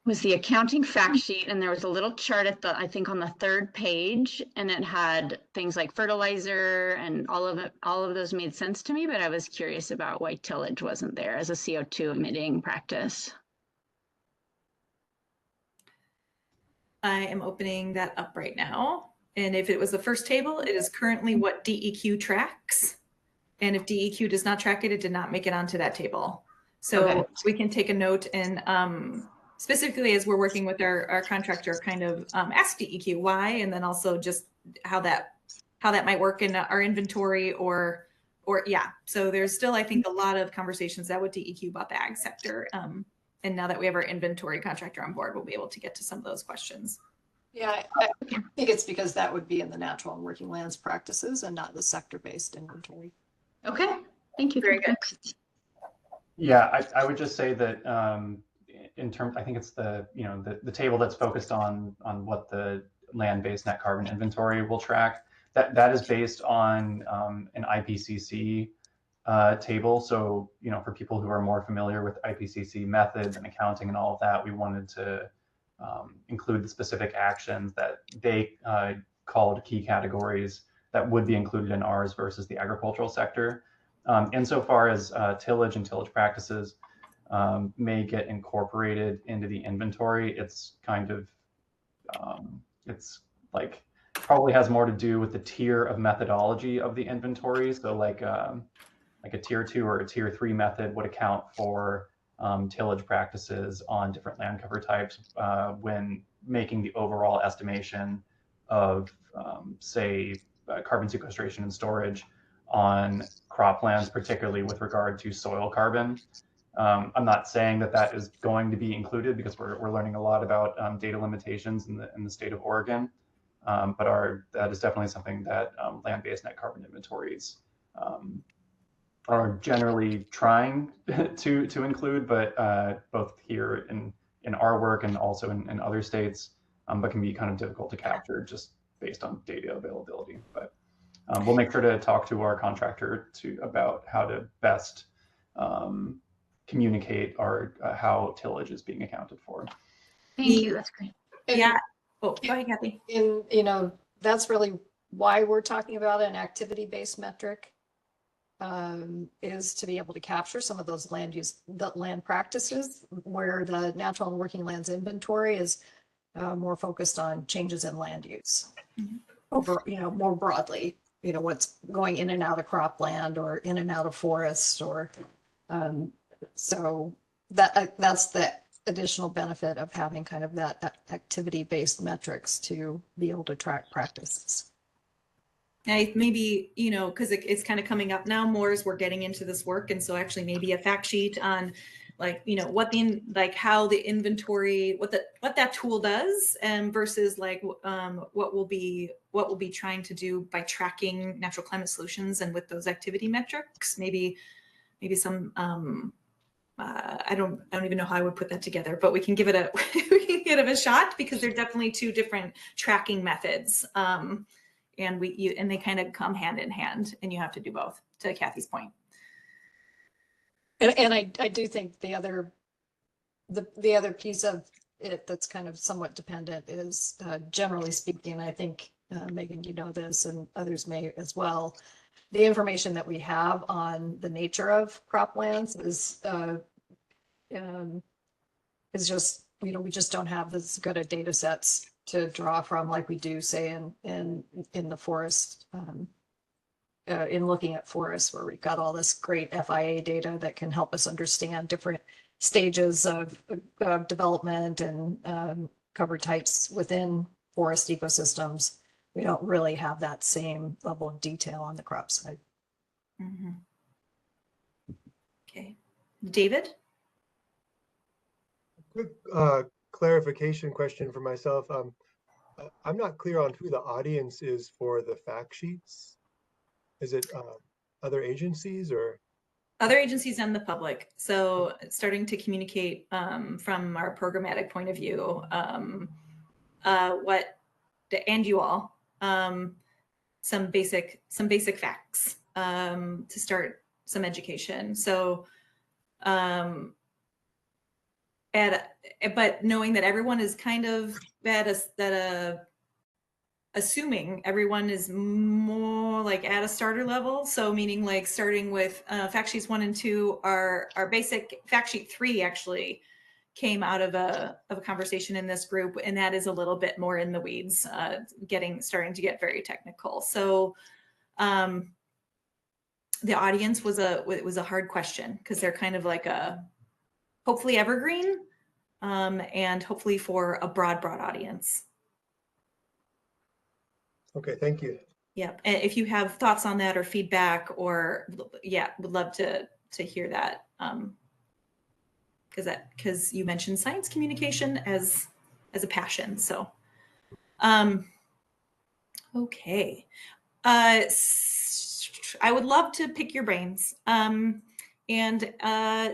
was the accounting fact sheet, and there was a little chart at the, I think on the third page, and it had things like fertilizer and all of it. All of those made sense to me, but I was curious about why tillage wasn't there as a CO2 emitting practice. I am opening that up right now. And if it was the first table, it is currently what DEQ tracks. And if DEQ does not track it, it did not make it onto that table. So Okay. we can take a note and specifically as we're working with our contractor, kind of ask DEQ why, and then also just how that might work in our inventory or yeah. So there's still, I think, a lot of conversations that with DEQ about the ag sector. And now that we have our inventory contractor on board, we'll be able to get to some of those questions. Yeah, I think it's because that would be in the natural and working lands practices and not the sector-based inventory. Okay, thank you. Very good. Yeah, I would just say that in terms, I think it's the table that's focused on what the land-based net carbon inventory will track. That is based on an IPCC table. So, for people who are more familiar with IPCC methods and accounting and all of that, we wanted to include the specific actions that they called key categories that would be included in ours versus the agricultural sector. Insofar as tillage and tillage practices may get incorporated into the inventory, it's kind of, it's like probably has more to do with the tier of methodology of the inventory. So like a tier 2 or a tier 3 method would account for tillage practices on different land cover types when making the overall estimation of, say, carbon sequestration and storage on croplands, particularly with regard to soil carbon. I'm not saying that is going to be included because we're learning a lot about data limitations in the state of Oregon, but that is definitely something that land-based net carbon inventories are generally trying to include, but both here in our work and also in other states, but can be kind of difficult to capture just based on data availability. But we'll make sure to talk to our contractor about how to best communicate how tillage is being accounted for. Thank you, that's great. Yeah. Oh, go ahead, Kathy. That's really why we're talking about an activity-based metric. Is to be able to capture some of those land practices where the natural and working lands inventory is more focused on changes in land use over, more broadly, what's going in and out of cropland or in and out of forests or so that's the additional benefit of having kind of that activity-based metrics to be able to track practices. Maybe, because it's kind of coming up now more as we're getting into this work. And so actually maybe a fact sheet on like, you know, like how the inventory, what that tool does, and versus like what we'll be trying to do by tracking natural climate solutions and with those activity metrics. Maybe some I don't even know how I would put that together, but we can give it a shot, because they're definitely two different tracking methods, and they kind of come hand in hand, and you have to do both, to Kathy's point. And I do think the other piece of it that's kind of somewhat dependent is, generally speaking, I think, Megan, you know this, and others may as well, the information that we have on the nature of croplands is just, you know, we just don't have as good of data sets to draw from like we do, say, in the forest, in looking at forests, where we've got all this great FIA data that can help us understand different stages of development and cover types within forest ecosystems. We don't really have that same level of detail on the crop side. Mm-hmm. Okay, David? Quick clarification question for myself. I'm not clear on who the audience is for the fact sheets. Is it other agencies or? Other agencies and the public. So starting to communicate from our programmatic point of view, and you all, some basic facts to start some education. So, but knowing that everyone is kind of assuming everyone is more like at a starter level. So meaning like starting with fact sheets 1 and 2 are basic. Fact sheet 3 actually came out of a conversation in this group, and that is a little bit more in the weeds, starting to get very technical. So the audience was a hard question, because they're kind of like a hopefully evergreen, and hopefully for a broad audience. Okay, thank you. Yeah, and if you have thoughts on that or feedback, or would love to hear that, because you mentioned science communication as a passion. So, okay, I would love to pick your brains. And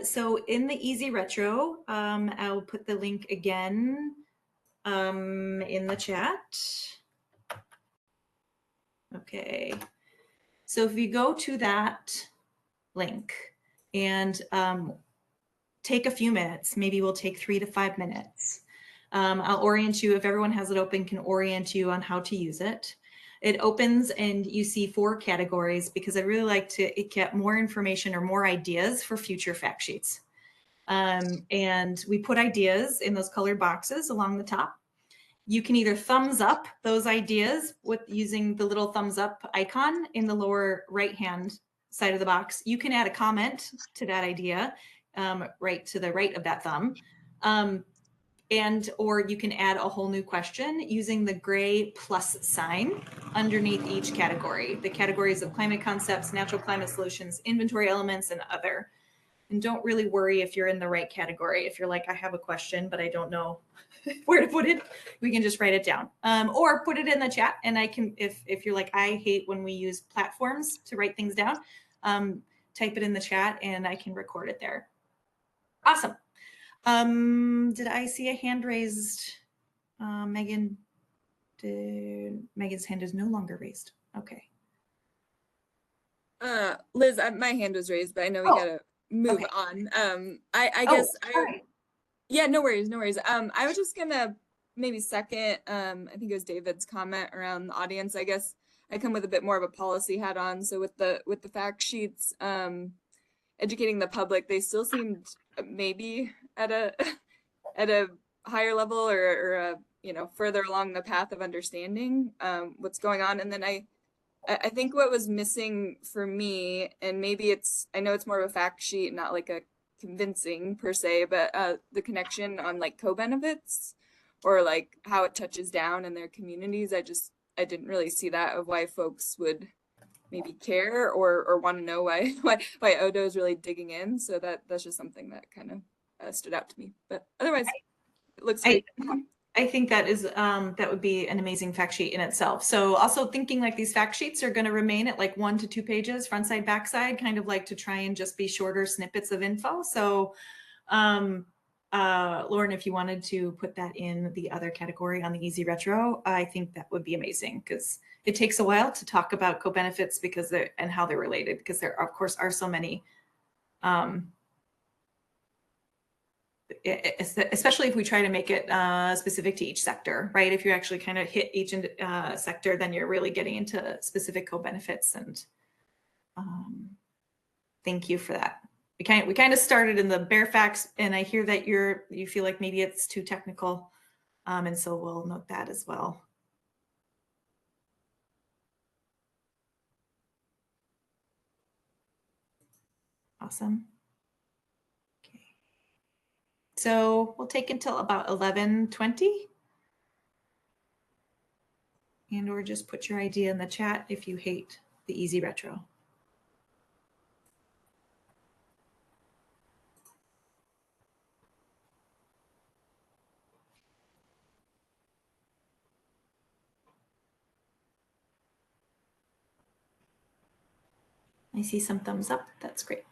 so in the Easy Retro, I'll put the link again in the chat. Okay, so if you go to that link and take a few minutes, maybe we'll take 3 to 5 minutes. I'll orient you, if everyone has it open, can orient you on how to use it. It opens and you see 4 categories, because I really like to get more information or more ideas for future fact sheets. And we put ideas in those colored boxes along the top. You can either thumbs up those ideas with using the little thumbs up icon in the lower right-hand side of the box. You can add a comment to that idea, right to the right of that thumb. Or you can add a whole new question using the gray plus sign underneath each category. The categories of climate concepts, natural climate solutions, inventory elements, and other. And don't really worry if you're in the right category. If you're like, I have a question, but I don't know where to put it, we can just write it down. Or put it in the chat, and I can, if you're like, I hate when we use platforms to write things down, type it in the chat and I can record it there. Awesome. Did I see a hand raised? Megan, Megan's hand is no longer raised. Okay. Liz, my hand was raised, but I know we gotta move on. I guess yeah, no worries. I was just gonna maybe second, I think it was David's comment around the audience. I guess I come with a bit more of a policy hat on. So with the fact sheets, educating the public, they still seemed maybe at a higher level or further along the path of understanding what's going on. And then I think what was missing for me, and maybe I know it's more of a fact sheet, not like a convincing per se, but the connection on like co-benefits or like how it touches down in their communities. I didn't really see that, of why folks would maybe care or want to know why Odo is really digging in. So that's just something that kind of stood out to me. But otherwise, it looks I, great. I think that is that would be an amazing fact sheet in itself. So also thinking like these fact sheets are going to remain at like 1 to 2 pages, front side, back side, kind of like to try and just be shorter snippets of info. So Lauren, if you wanted to put that in the other category on the Easy Retro, I think that would be amazing because it takes a while to talk about co-benefits because they're and how they're related because there of course are so many especially if we try to make it specific to each sector, right? If you actually kind of hit each sector, then you're really getting into specific co-benefits. And thank you for that. We kind of started in the bare facts, and I hear that you feel like maybe it's too technical, and so we'll note that as well. Awesome. So we'll take until about 11:20. And or just put your idea in the chat if you hate the Easy Retro. I see some thumbs up. That's great.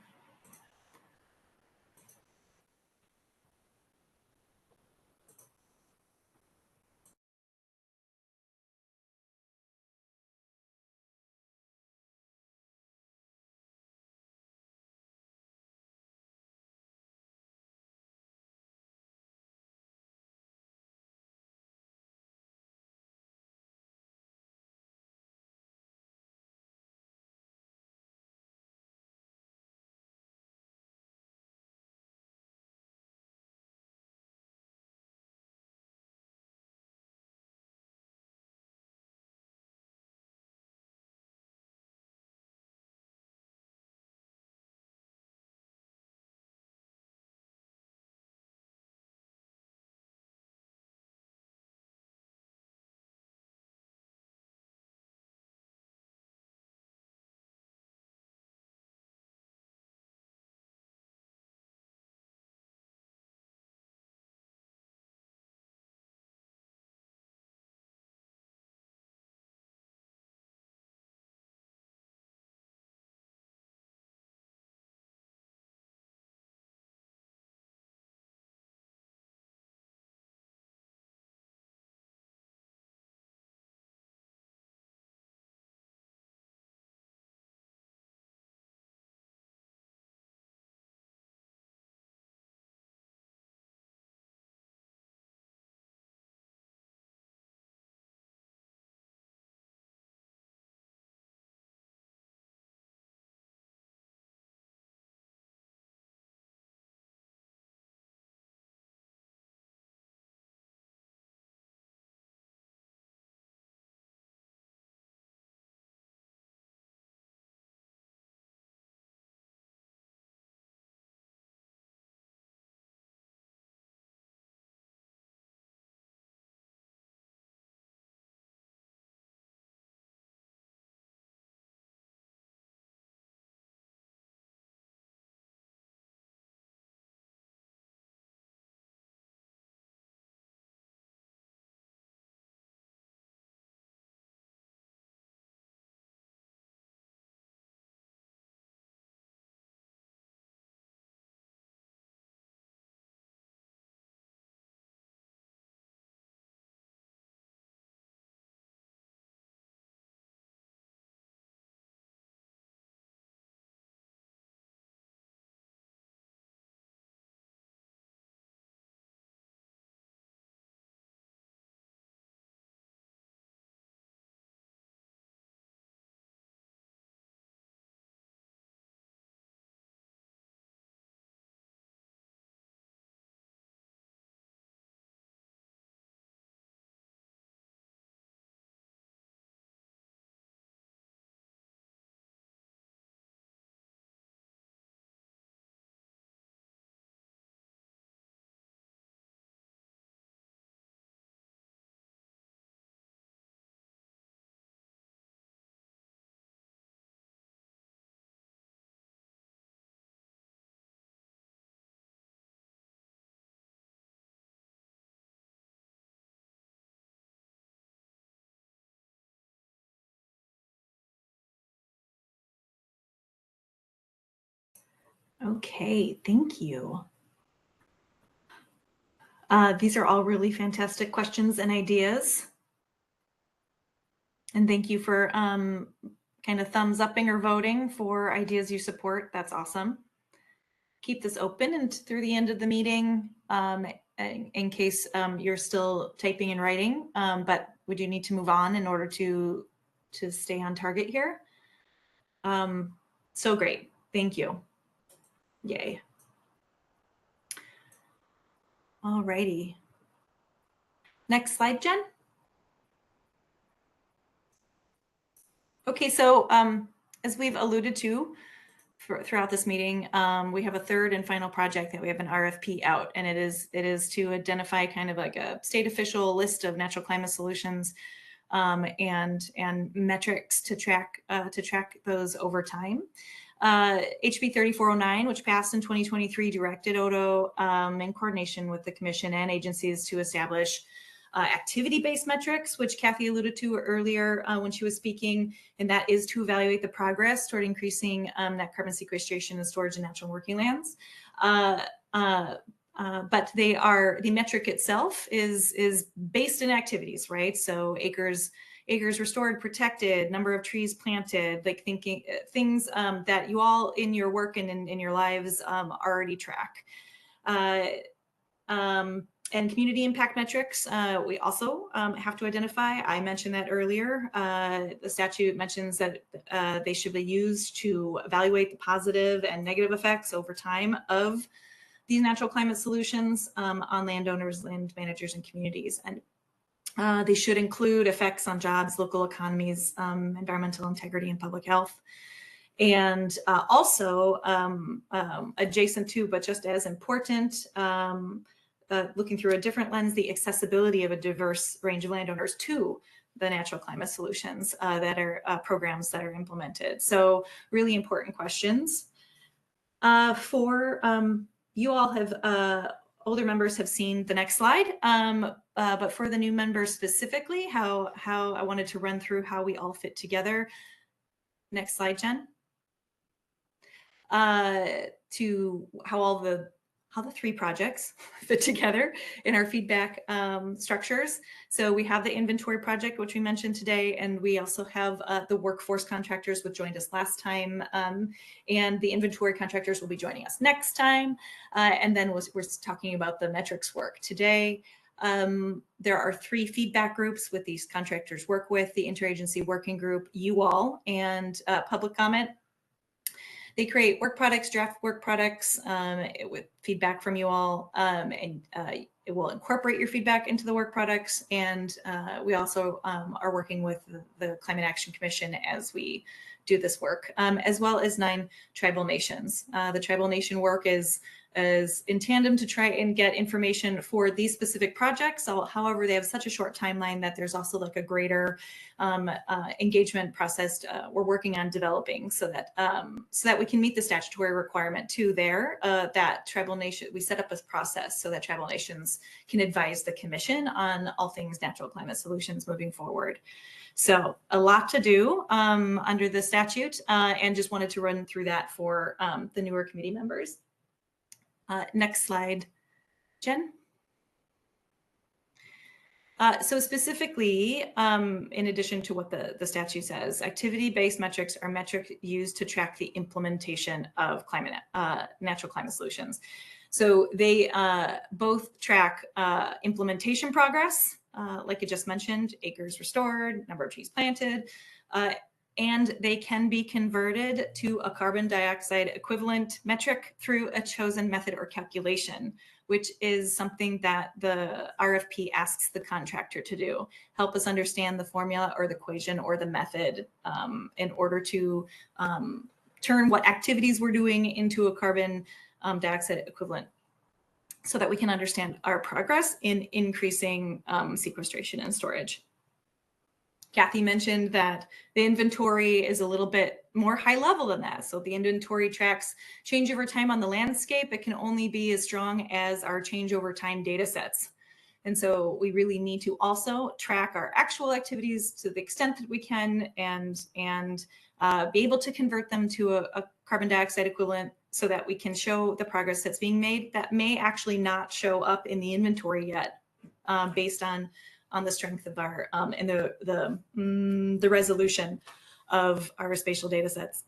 Okay, thank you. These are all really fantastic questions and ideas. And thank you for kind of thumbs upping or voting for ideas you support. That's awesome. Keep this open and through the end of the meeting in case you're still typing and writing, but we do need to move on in order to stay on target here. So great. Thank you. Yay. All righty. Next slide, Jen. Okay, so as we've alluded to throughout this meeting, we have a third and final project that we have an RFP out, and it is to identify kind of like a state official list of natural climate solutions and metrics to track those over time. HB 3409, which passed in 2023, directed ODO in coordination with the commission and agencies to establish activity-based metrics, which Kathy alluded to earlier when she was speaking, and that is to evaluate the progress toward increasing net carbon sequestration and storage in natural working lands. But the metric itself is based in activities, right? So acres restored, protected, number of trees planted, like things that you all in your work and in your lives already track. And community impact metrics, we also have to identify. I mentioned that earlier. The statute mentions that they should be used to evaluate the positive and negative effects over time of these natural climate solutions on landowners, land managers, and communities. And they should include effects on jobs, local economies, environmental integrity, and public health. And also adjacent to, but just as important, looking through a different lens, the accessibility of a diverse range of landowners to the natural climate solutions that are programs that are implemented. So really important questions. For you all have, older members have seen the next slide, but for the new members specifically, how I wanted to run through how we all fit together. Next slide, Jen. To how the three projects fit together in our feedback structures. So we have the inventory project, which we mentioned today, and we also have the workforce contractors, which joined us last time, and the inventory contractors will be joining us next time. And then we're talking about the metrics work today. There are three feedback groups with these contractors work with: the interagency working group, you all, and public comment. They create work products, draft work products with feedback from you all, and it will incorporate your feedback into the work products. And we also are working with the Climate Action Commission as we do this work, as well as 9 tribal nations. The tribal nation work is in tandem to try and get information for these specific projects. So, however, they have such a short timeline that there's also like a greater engagement process we're working on developing so that we can meet the statutory requirement too there that tribal nation, we set up a process so that tribal nations can advise the commission on all things natural climate solutions moving forward. So a lot to do under the statute, and just wanted to run through that for the newer committee members. Next slide, Jen. So specifically, in addition to what the statute says, activity-based metrics are metrics used to track the implementation of natural climate solutions. So they both track implementation progress, like I just mentioned, acres restored, number of trees planted, and they can be converted to a carbon dioxide equivalent metric through a chosen method or calculation, which is something that the RFP asks the contractor to do. Help us understand the formula or the equation or the method in order to turn what activities we're doing into a carbon dioxide equivalent so that we can understand our progress in increasing sequestration and storage. Kathy mentioned that the inventory is a little bit more high level than that. So the inventory tracks change over time on the landscape. It can only be as strong as our change over time data sets. And so we really need to also track our actual activities to the extent that we can and be able to convert them to a carbon dioxide equivalent so that we can show the progress that's being made that may actually not show up in the inventory yet, based on the strength of our and the resolution of our spatial data sets.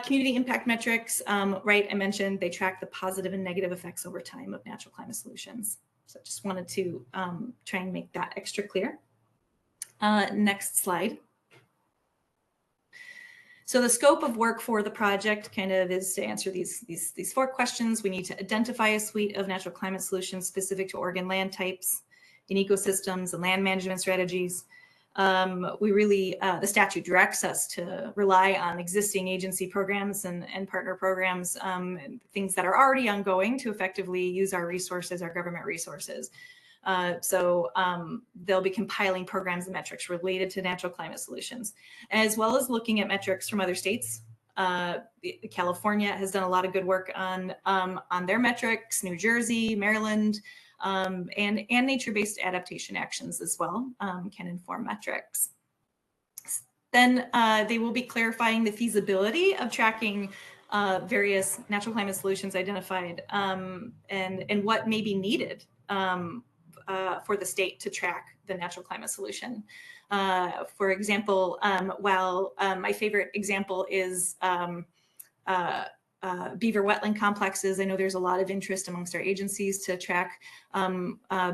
Community impact metrics, right, I mentioned they track the positive and negative effects over time of natural climate solutions. So I just wanted to try and make that extra clear. Next slide. So the scope of work for the project kind of is to answer these 4 questions. We need to identify a suite of natural climate solutions specific to Oregon land types and ecosystems and land management strategies. We really, the statute directs us to rely on existing agency programs and partner programs, and things that are already ongoing to effectively use our resources, our government resources. So they'll be compiling programs and metrics related to natural climate solutions, as well as looking at metrics from other states. California has done a lot of good work on their metrics, New Jersey, Maryland, and nature-based adaptation actions as well can inform metrics. Then they will be clarifying the feasibility of tracking various natural climate solutions identified and what may be needed for the state to track the natural climate solution. For example, while my favorite example is beaver wetland complexes, I know there's a lot of interest amongst our agencies to track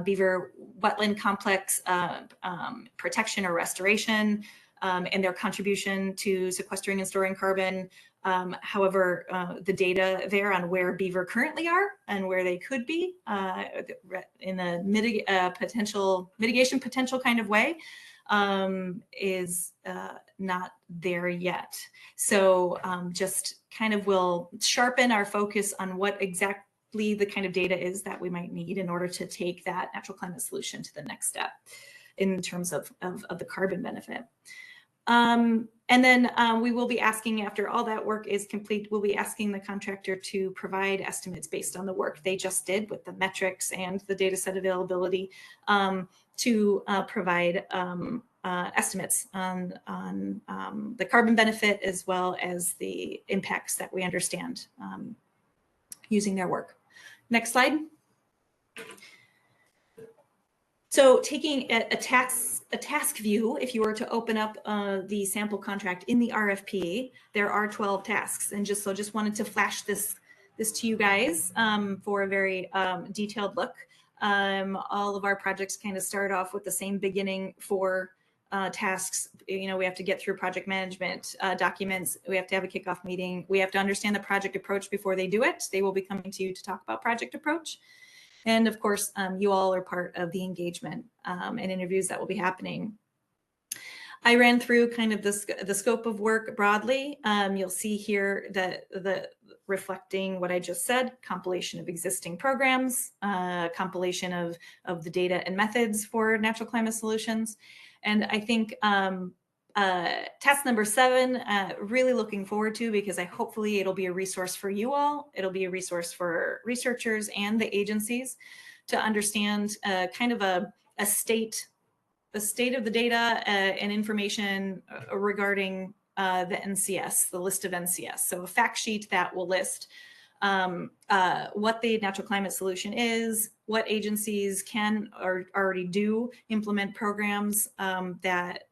beaver wetland complex protection or restoration and their contribution to sequestering and storing carbon. However, the data there on where beaver currently are and where they could be in a mitigation potential kind of way is not there yet. So just kind of will sharpen our focus on what exactly the kind of data is that we might need in order to take that natural climate solution to the next step in terms of the carbon benefit. And then we will be asking, after all that work is complete, we'll be asking the contractor to provide estimates based on the work they just did with the metrics and the data set availability to provide estimates on the carbon benefit as well as the impacts that we understand using their work. Next slide. So taking a task view, if you were to open up the sample contract in the RFP, there are 12 tasks. And just wanted to flash this to you guys for a very detailed look. All of our projects kind of start off with the same beginning for tasks. You know, we have to get through project management documents. We have to have a kickoff meeting. We have to understand the project approach before they do it. They will be coming to you to talk about project approach. And of course, you all are part of the engagement and interviews that will be happening. I ran through kind of the scope of work broadly. You'll see here that the reflecting what I just said, compilation of existing programs, compilation of the data and methods for natural climate solutions. And I think task number 7, really looking forward to, because hopefully it'll be a resource for you all. It'll be a resource for researchers and the agencies to understand kind of a state of the data and information regarding the NCS, the list of NCS. So a fact sheet that will list what the natural climate solution is, what agencies can or already do implement programs that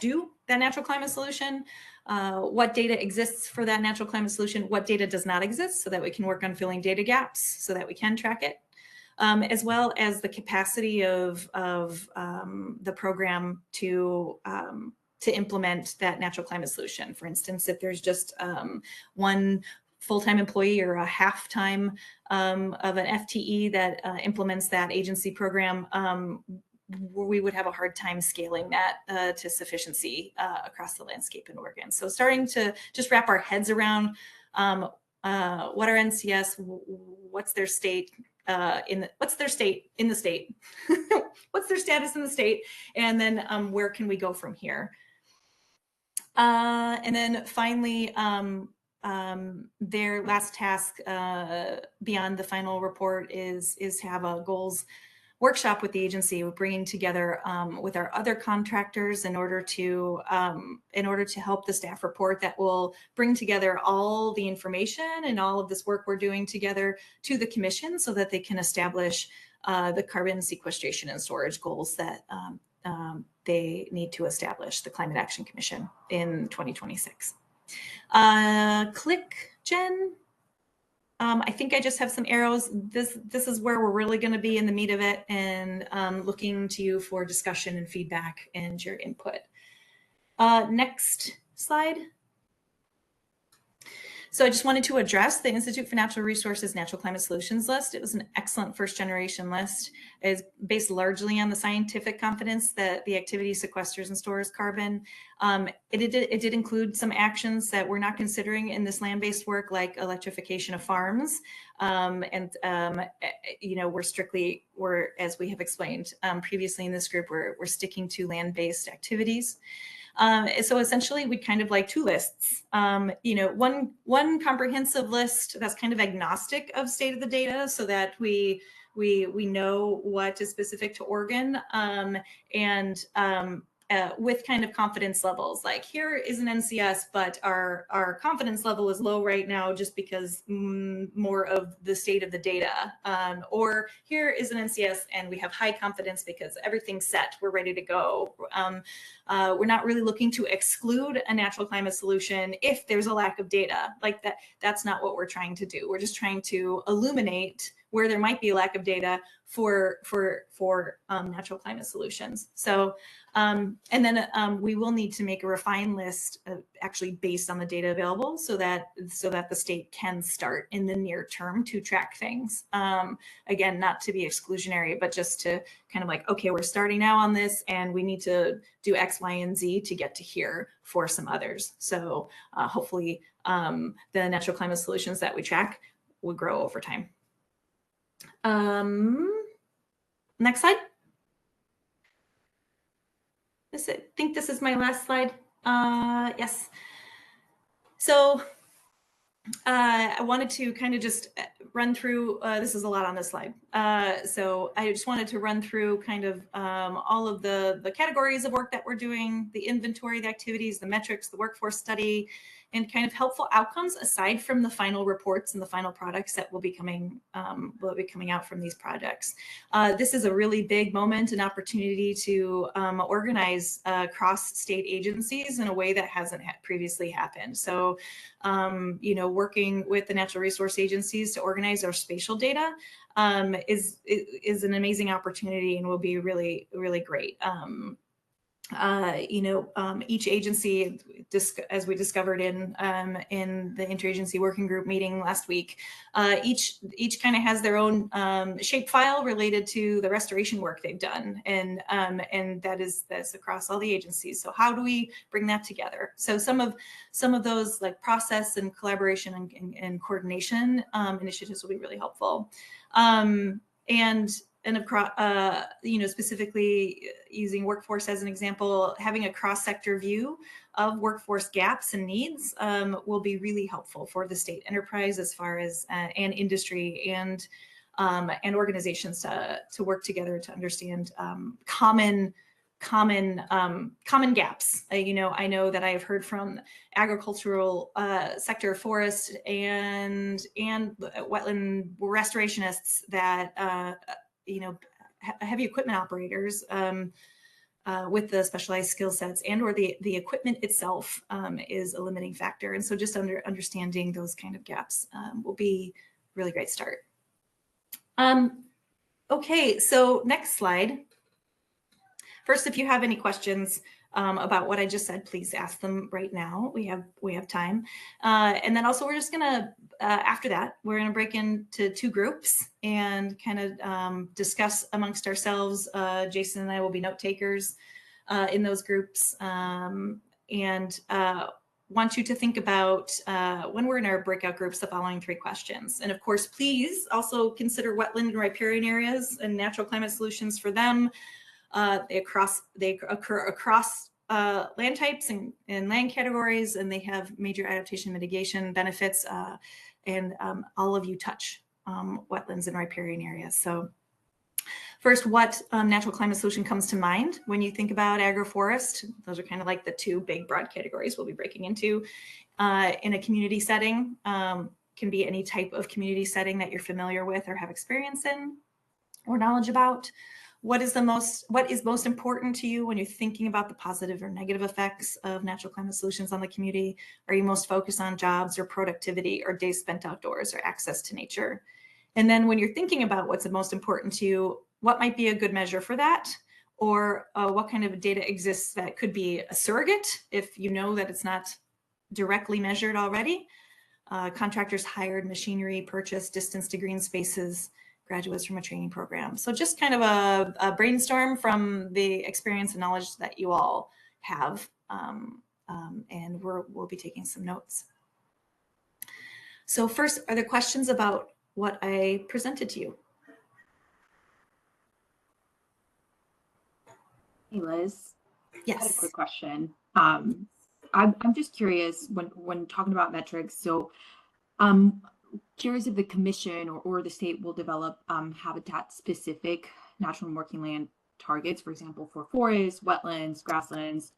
do that natural climate solution, what data exists for that natural climate solution, what data does not exist, so that we can work on filling data gaps so that we can track it, as well as the capacity of the program to implement that natural climate solution. For instance, if there's just one full-time employee or a half-time of an FTE that implements that agency program, we would have a hard time scaling that to sufficiency across the landscape in Oregon. So starting to just wrap our heads around what are NCS, what's their state what's their state in the state, what's their status in the state, and then where can we go from here? And then finally, their last task beyond the final report is have a goals workshop with the agency, we're bringing together with our other contractors in order to help the staff report that will bring together all the information and all of this work we're doing together to the commission so that they can establish the carbon sequestration and storage goals that they need to establish, the Climate Action Commission, in 2026. Click, Jen. I think I just have some arrows. This is where we're really going to be in the meat of it, and looking to you for discussion and feedback and your input. Next slide. So I just wanted to address the Institute for Natural Resources Natural Climate Solutions list. It was an excellent first generation list. It's based largely on the scientific confidence that the activity sequesters and stores carbon. It did include some actions that we're not considering in this land-based work, like electrification of farms. You know, we're, as we have explained previously in this group, we're sticking to land-based activities. So essentially, we kind of like two lists. You know, one comprehensive list that's kind of agnostic of state of the data, so that we know what is specific to Oregon, with kind of confidence levels. Like, here is an NCS, but our confidence level is low right now just because more of the state of the data. Or here is an NCS and we have high confidence because everything's set, we're ready to go. We're not really looking to exclude a natural climate solution if there's a lack of data. Like that's not what we're trying to do. We're just trying to illuminate where there might be a lack of data for natural climate solutions. So, and then we will need to make a refined list actually based on the data available, so that the state can start in the near term to track things. Again, not to be exclusionary, but just to kind of like, okay, we're starting now on this and we need to do X, Y, and Z to get to here for some others. So hopefully the natural climate solutions that we track will grow over time. Next slide. I think this is my last slide. Yes. So I wanted to kind of just run through, this is a lot on this slide. So I just wanted to run through kind of all of the categories of work that we're doing, the inventory, the activities, the metrics, the workforce study, and kind of helpful outcomes aside from the final reports and the final products that will be coming out from these projects. This is a really big moment and opportunity to organize cross-state agencies in a way that hasn't previously happened. So, you know, working with the natural resource agencies to organize our spatial data is an amazing opportunity and will be really, really great. You know, each agency, as we discovered in the interagency working group meeting last week, each kind of has their own shapefile related to the restoration work they've done, and that's across all the agencies. So how do we bring that together? So some of those, like process and collaboration and coordination initiatives, will be really helpful. And across, you know, specifically using workforce as an example, having a cross-sector view of workforce gaps and needs will be really helpful for the state enterprise, as far as and industry and organizations to work together to understand common gaps. You know, I know that I have heard from agricultural sector, forest and wetland restorationists that you know, heavy equipment operators with the specialized skill sets and or the equipment itself is a limiting factor. And so just understanding those kind of gaps will be a really great start. Okay, so next slide. First, if you have any questions about what I just said, please ask them right now. We have time. And then also we're just gonna, after that, we're gonna break into two groups and kind of discuss amongst ourselves. Jason and I will be note takers in those groups, and want you to think about, when we're in our breakout groups, the following three questions. And of course, please also consider wetland and riparian areas and natural climate solutions for them. They occur across land types and land categories, and they have major adaptation mitigation benefits, and all of you touch wetlands and riparian areas. So First, what natural climate solution comes to mind when you think about agroforest? Those are kind of like the two big broad categories we'll be breaking into. In a community setting, can be any type of community setting that you're familiar with or have experience in or knowledge about. What is most important to you when you're thinking about the positive or negative effects of natural climate solutions on the community? Are you most focused on jobs or productivity or days spent outdoors or access to nature? And then when you're thinking about what's the most important to you, what might be a good measure for that? Or what kind of data exists that could be a surrogate if you know that it's not directly measured already? Contractors hired, machinery purchased, distance to green spaces, graduates from a training program. So just kind of a brainstorm from the experience and knowledge that you all have. And we'll be taking some notes. So first, are there questions about what I presented to you? Hey, Liz. Yes. I had a quick question. I'm just curious when talking about metrics. So curious if the commission or the state will develop habitat specific natural and working land targets, for example, for forests, wetlands, grasslands,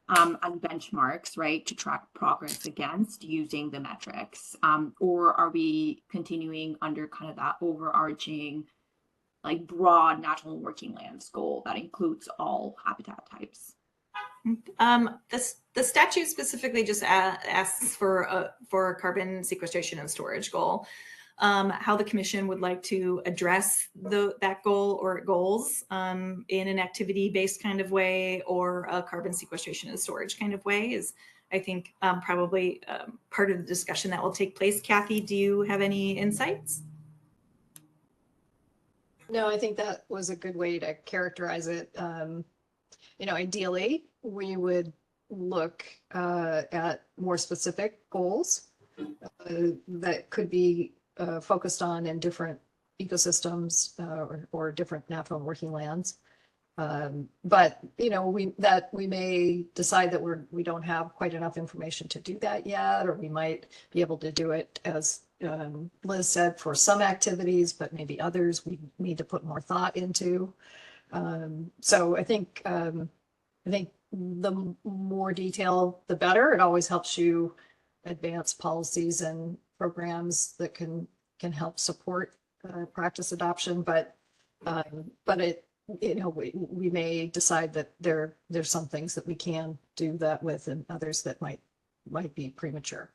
as benchmarks, right, to track progress against using the metrics? Or are we continuing under kind of that overarching, like broad natural and working lands goal that includes all habitat types? The statute specifically just asks for a carbon sequestration and storage goal. How the commission would like to address that goal or goals in an activity-based kind of way or a carbon sequestration and storage kind of way is, I think, probably part of the discussion that will take place. Kathy, do you have any insights? No, I think that was a good way to characterize it. Ideally, we would look at more specific goals that could be focused on in different ecosystems or different natural and working lands. But we may decide that we don't have quite enough information to do that yet, or we might be able to do it, as Liz said, for some activities, but maybe others we need to put more thought into. So I think the more detail, the better. It always helps you advance policies and programs that can help support practice adoption. But we may decide that there's some things that we can do that with, and others that might be premature.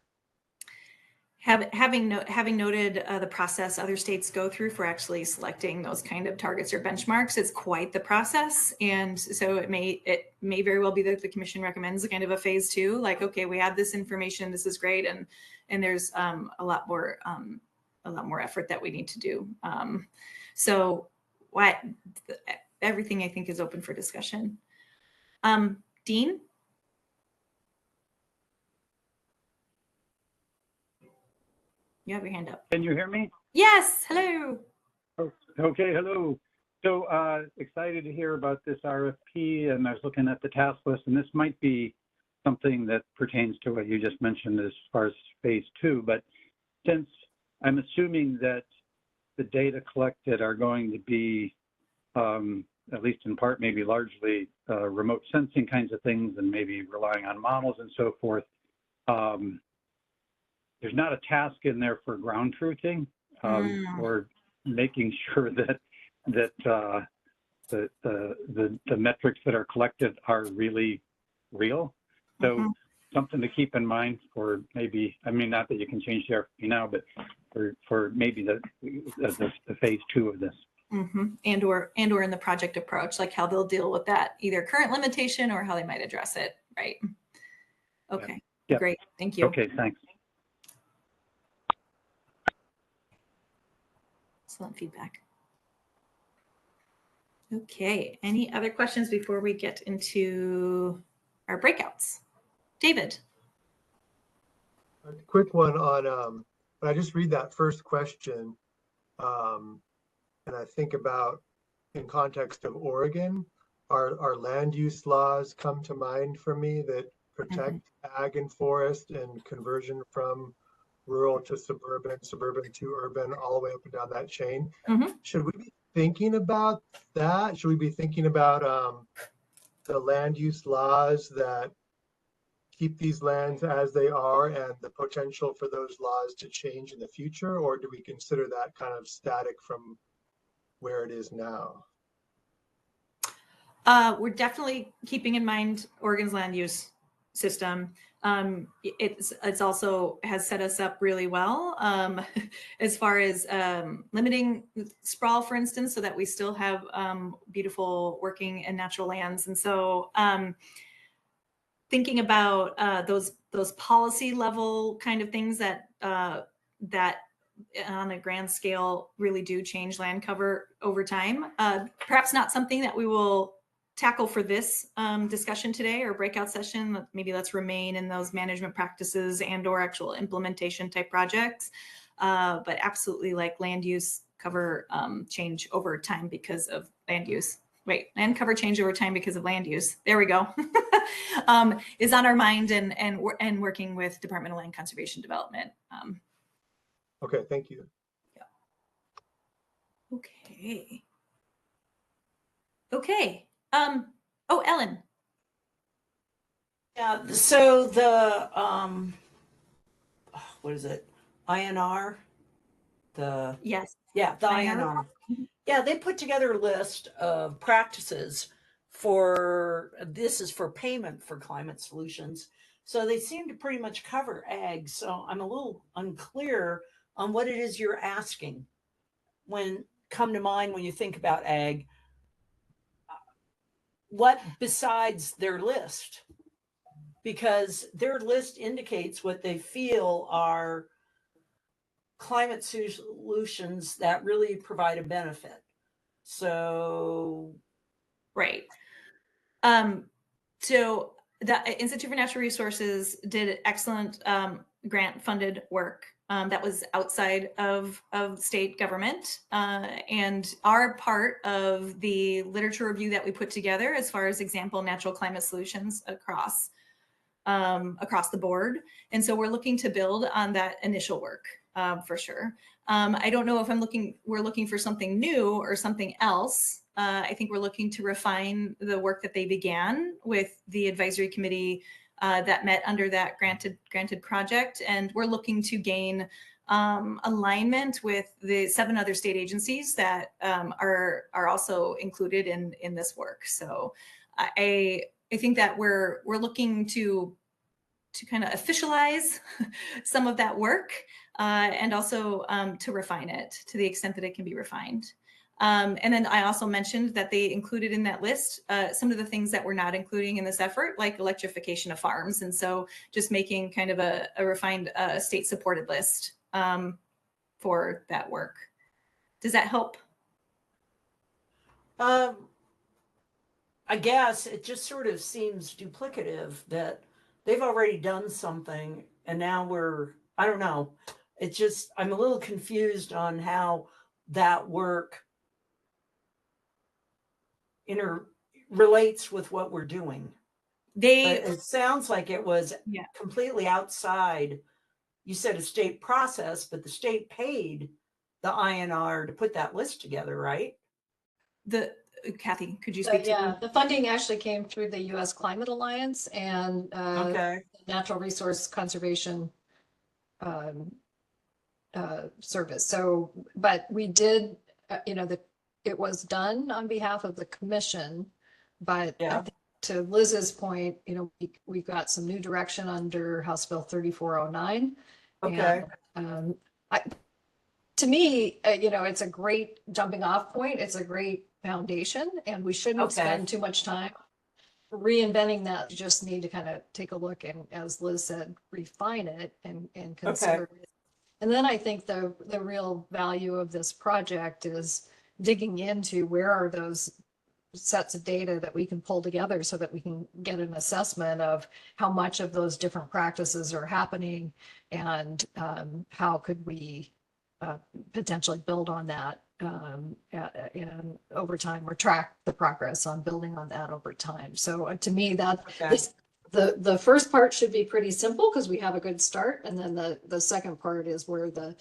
Having noted the process other states go through for actually selecting those kind of targets or benchmarks, it's quite the process. And so it may very well be that the commission recommends a kind of a phase 2, like, okay, we have this information, this is great, and there's a lot more effort that we need to do. So everything I think is open for discussion. Dean? You have your hand up. Can you hear me? Yes, hello. Okay, hello. So excited to hear about this RFP, and I was looking at the task list, and this might be something that pertains to what you just mentioned as far as phase 2, but since I'm assuming that the data collected are going to be, at least in part, maybe largely remote sensing kinds of things, and maybe relying on models and so forth, there's not a task in there for ground truthing or making sure that the metrics that are collected are really real. So something to keep in mind for maybe, I mean, not that you can change the RFP now, but for maybe the phase 2 of this. And or in the project approach, like how they'll deal with that, either current limitation or how they might address it, right? Okay, yeah. Great, thank you. Okay, thanks. Excellent feedback. Okay, any other questions before we get into our breakouts? David. A quick one on, when I just read that first question, and I think about in context of Oregon, our land use laws come to mind for me that protect ag and forest and conversion from rural to suburban to urban, all the way up and down that chain. Should we be thinking about that? Should we be thinking about the land use laws that keep these lands as they are and the potential for those laws to change in the future? Or do we consider that kind of static from where it is now? We're definitely keeping in mind Oregon's land use system. It's also has set us up really well as far as limiting sprawl, for instance, so that we still have beautiful working and natural lands. And so thinking about those policy level kind of things that that on a grand scale really do change land cover over time. Perhaps not something that we will tackle for this discussion today or breakout session. Maybe let's remain in those management practices and or actual implementation type projects. But absolutely like land use cover change over time because of land use. Wait, land cover change over time because of land use. There we go. Is on our mind and working with Department of Land Conservation Development. Okay, thank you. Yeah. Okay. Okay. Oh, Ellen. Yeah, so the what is it? INR? Yes. Yeah, the INR. Yeah, they put together a list of practices for this is for payment for climate solutions. So they seem to pretty much cover ag. So I'm a little unclear on what it is you're asking when come to mind when you think about ag. What besides their list? Because their list indicates what they feel are climate solutions that really provide a benefit. So, right. So the Institute for Natural Resources did excellent grant funded work that was outside of state government and are part of the literature review that we put together as far as example natural climate solutions across the board. And so we're looking to build on that initial work for sure. I don't know if we're looking for something new or something else. I think we're looking to refine the work that they began with the advisory committee that met under that granted project. And we're looking to gain alignment with the 7 other state agencies that are also included in this work. So I think that we're looking to kind of officialize some of that work and also to refine it to the extent that it can be refined. And then I also mentioned that they included in that list some of the things that we're not including in this effort, like electrification of farms. And so just making kind of a refined state supported list for that work. Does that help? I guess it just sort of seems duplicative that they've already done something and now I don't know. It's just, I'm a little confused on how that work relates with what we're doing. It sounds like it was completely outside. You said a state process, but the state paid the INR to put that list together, right? Kathy, could you speak to that? The funding actually came through the U.S. Climate Alliance and Natural Resource Conservation Service. So, but we did, it was done on behalf of the commission, but I think to Liz's point, we got some new direction under House Bill 3409. Okay. And, to me, it's a great jumping off point. It's a great foundation, and we shouldn't spend too much time reinventing that. You just need to kind of take a look and, as Liz said, refine it and consider it. And then I think the real value of this project is digging into where are those sets of data that we can pull together so that we can get an assessment of how much of those different practices are happening and how could we potentially build on that and over time or track the progress on building on that over time. So to me, the first part should be pretty simple because we have a good start. And then the second part is where the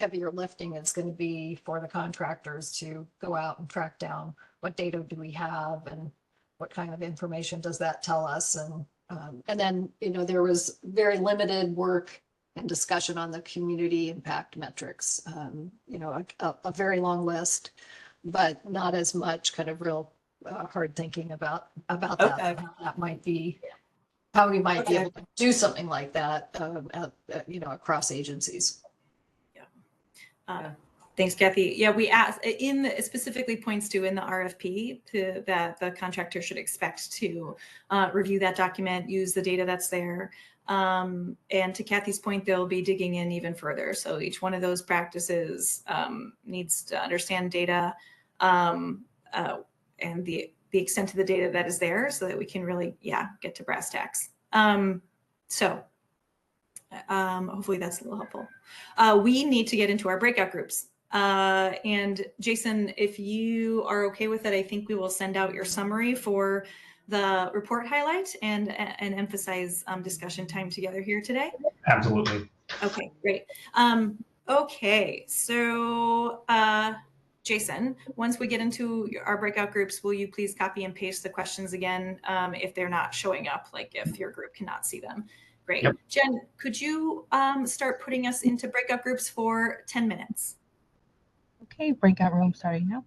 heavier lifting is going to be for the contractors to go out and track down what data do we have and what kind of information does that tell us. And then, you know, there was very limited work and discussion on the community impact metrics. You know, a very long list, but not as much kind of real hard thinking about that. Okay. How that might be, how we might be able to do something like that, you know, across agencies. Thanks, Kathy. Yeah, we asked it specifically points to in the RFP that the contractor should expect to review that document, use the data that's there. And to Kathy's point, they'll be digging in even further. So each one of those practices needs to understand data and the extent of the data that is there so that we can really, get to brass tacks. Hopefully that's a little helpful. We need to get into our breakout groups. And Jason, if you are okay with it, I think we will send out your summary for the report highlight and emphasize discussion time together here today. Absolutely. Okay, great. Okay, so Jason, once we get into our breakout groups, will you please copy and paste the questions again if they're not showing up, like if your group cannot see them? Great. Yep. Jen, could you start putting us into breakout groups for 10 minutes? Okay, breakout room starting now.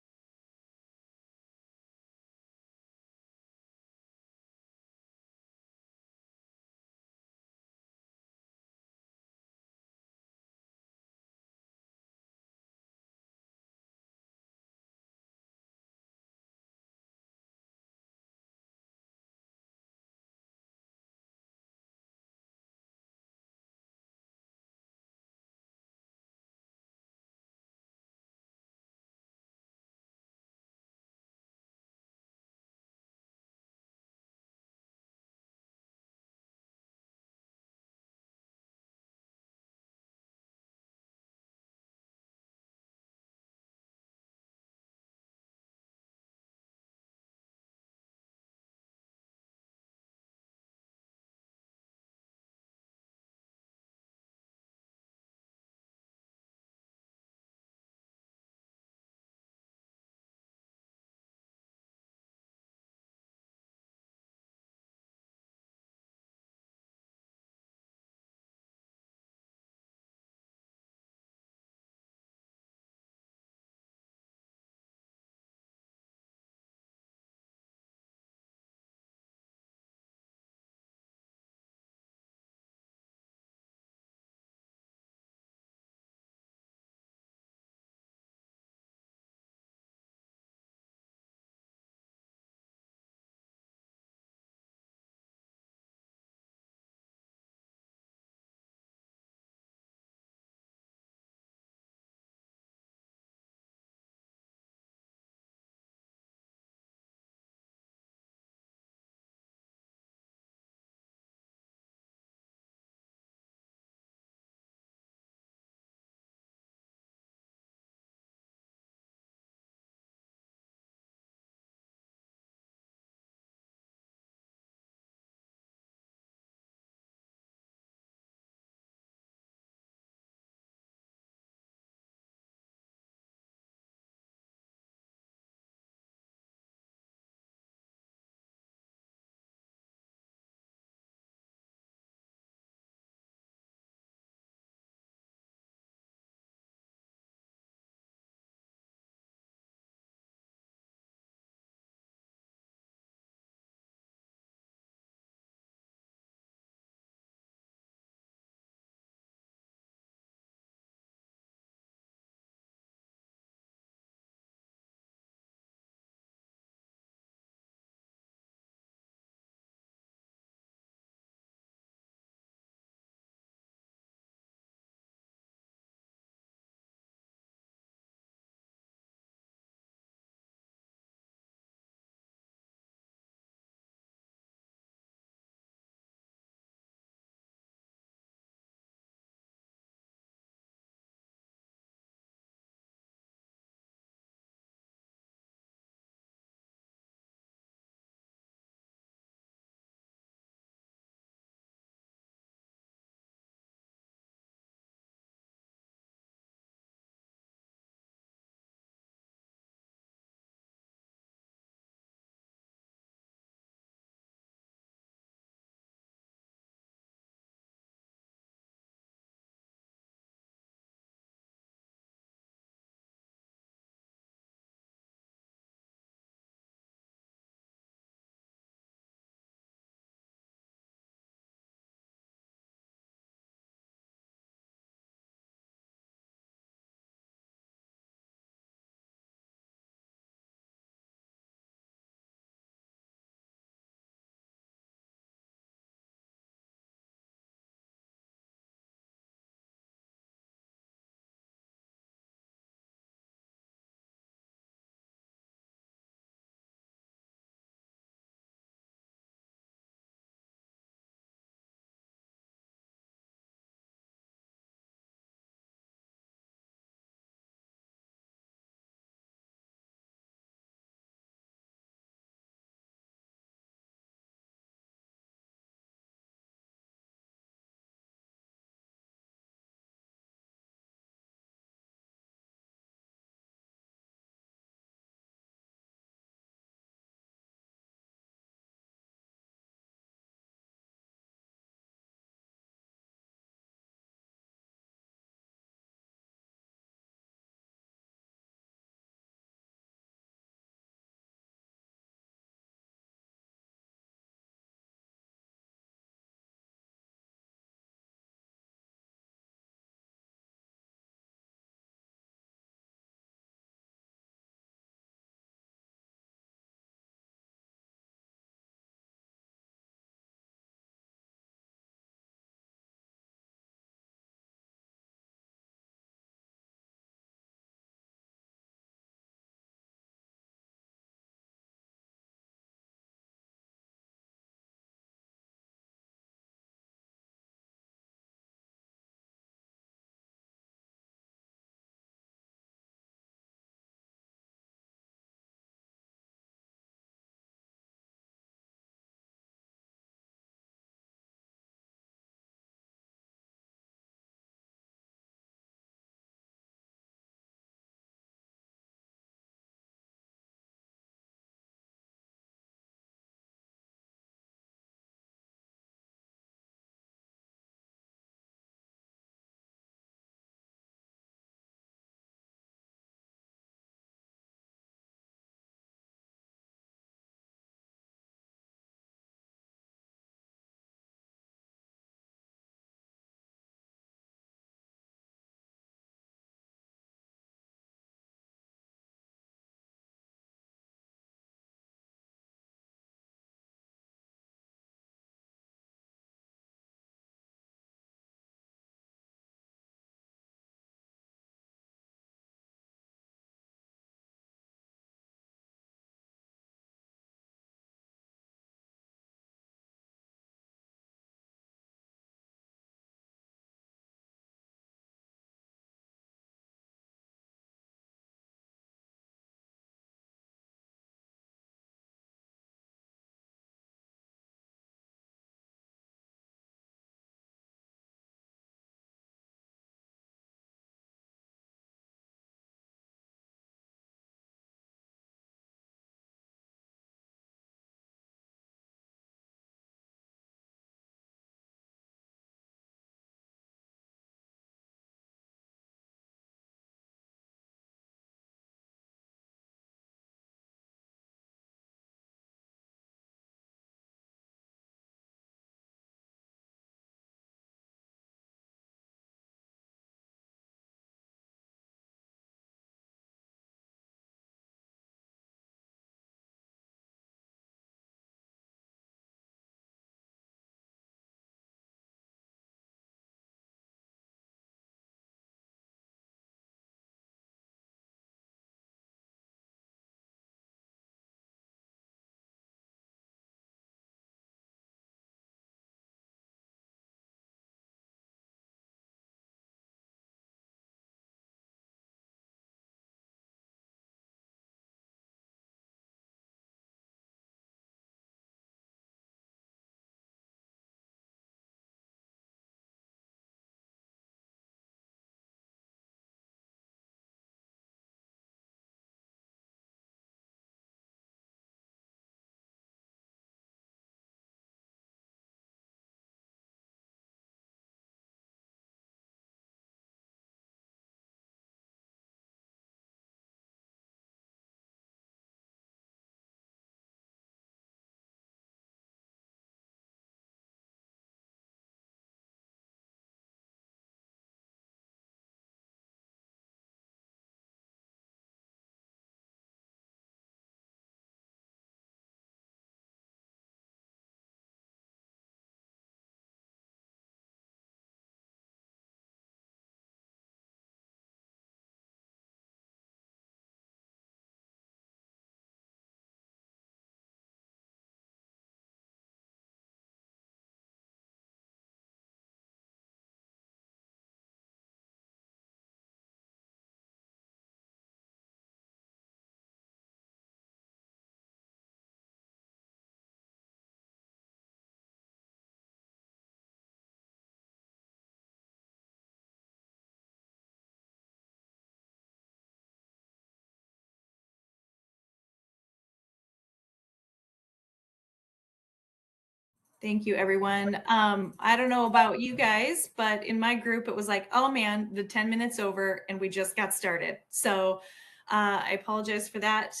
Thank you, everyone. I don't know about you guys, but in my group, it was like, oh man, the 10 minutes over and we just got started. So I apologize for that.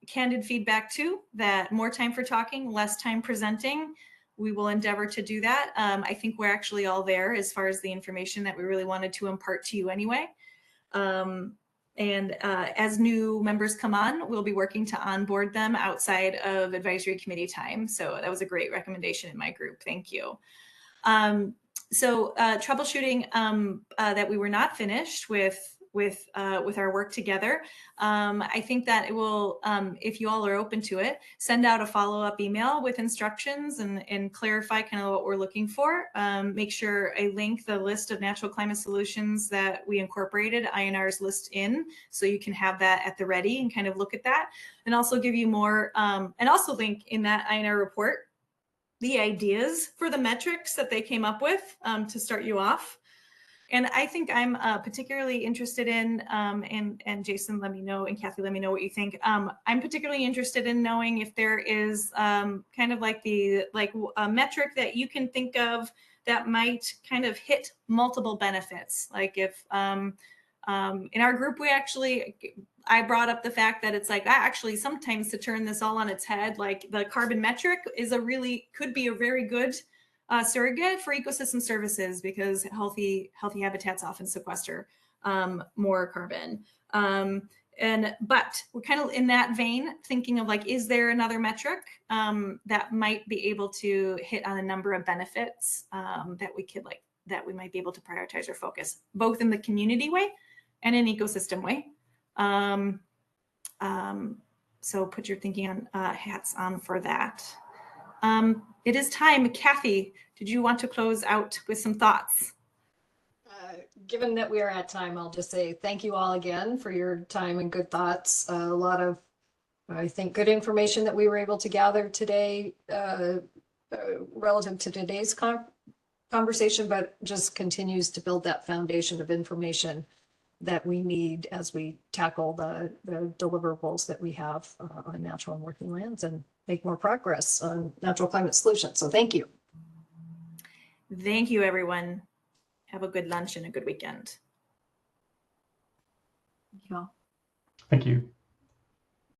Candid feedback too, that more time for talking, less time presenting. We will endeavor to do that. I think we're actually all there as far as the information that we really wanted to impart to you anyway. As new members come on, we'll be working to onboard them outside of advisory committee time. So that was a great recommendation in my group. Thank you. Troubleshooting that we were not finished with our work together. I think that it will, if you all are open to it, send out a follow-up email with instructions and clarify kind of what we're looking for. Make sure I link the list of natural climate solutions that we incorporated INR's list in, so you can have that at the ready and kind of look at that, and also give you more, and also link in that INR report the ideas for the metrics that they came up with to start you off. And I think I'm particularly interested in, and Jason, let me know, and Kathy, let me know what you think. I'm particularly interested in knowing if there is kind of like a metric that you can think of that might kind of hit multiple benefits. Like if in our group, I brought up the fact that it's like, actually sometimes to turn this all on its head, like the carbon metric is could be a very good surrogate for ecosystem services, because healthy habitats often sequester more carbon. But we're kind of in that vein, thinking of like, is there another metric that might be able to hit on a number of benefits that we might be able to prioritize or focus, both in the community way and in ecosystem way. So put your thinking on hats on for that. It is time. Kathy, did you want to close out with some thoughts? Given that we are at time, I'll just say thank you all again for your time and good thoughts. A lot of, I think, good information that we were able to gather today relative to today's conversation, but just continues to build that foundation of information that we need as we tackle the deliverables that we have on natural and working lands and make more progress on natural climate solutions. So thank you. Thank you, everyone. Have a good lunch and a good weekend. Thank you all. Thank you.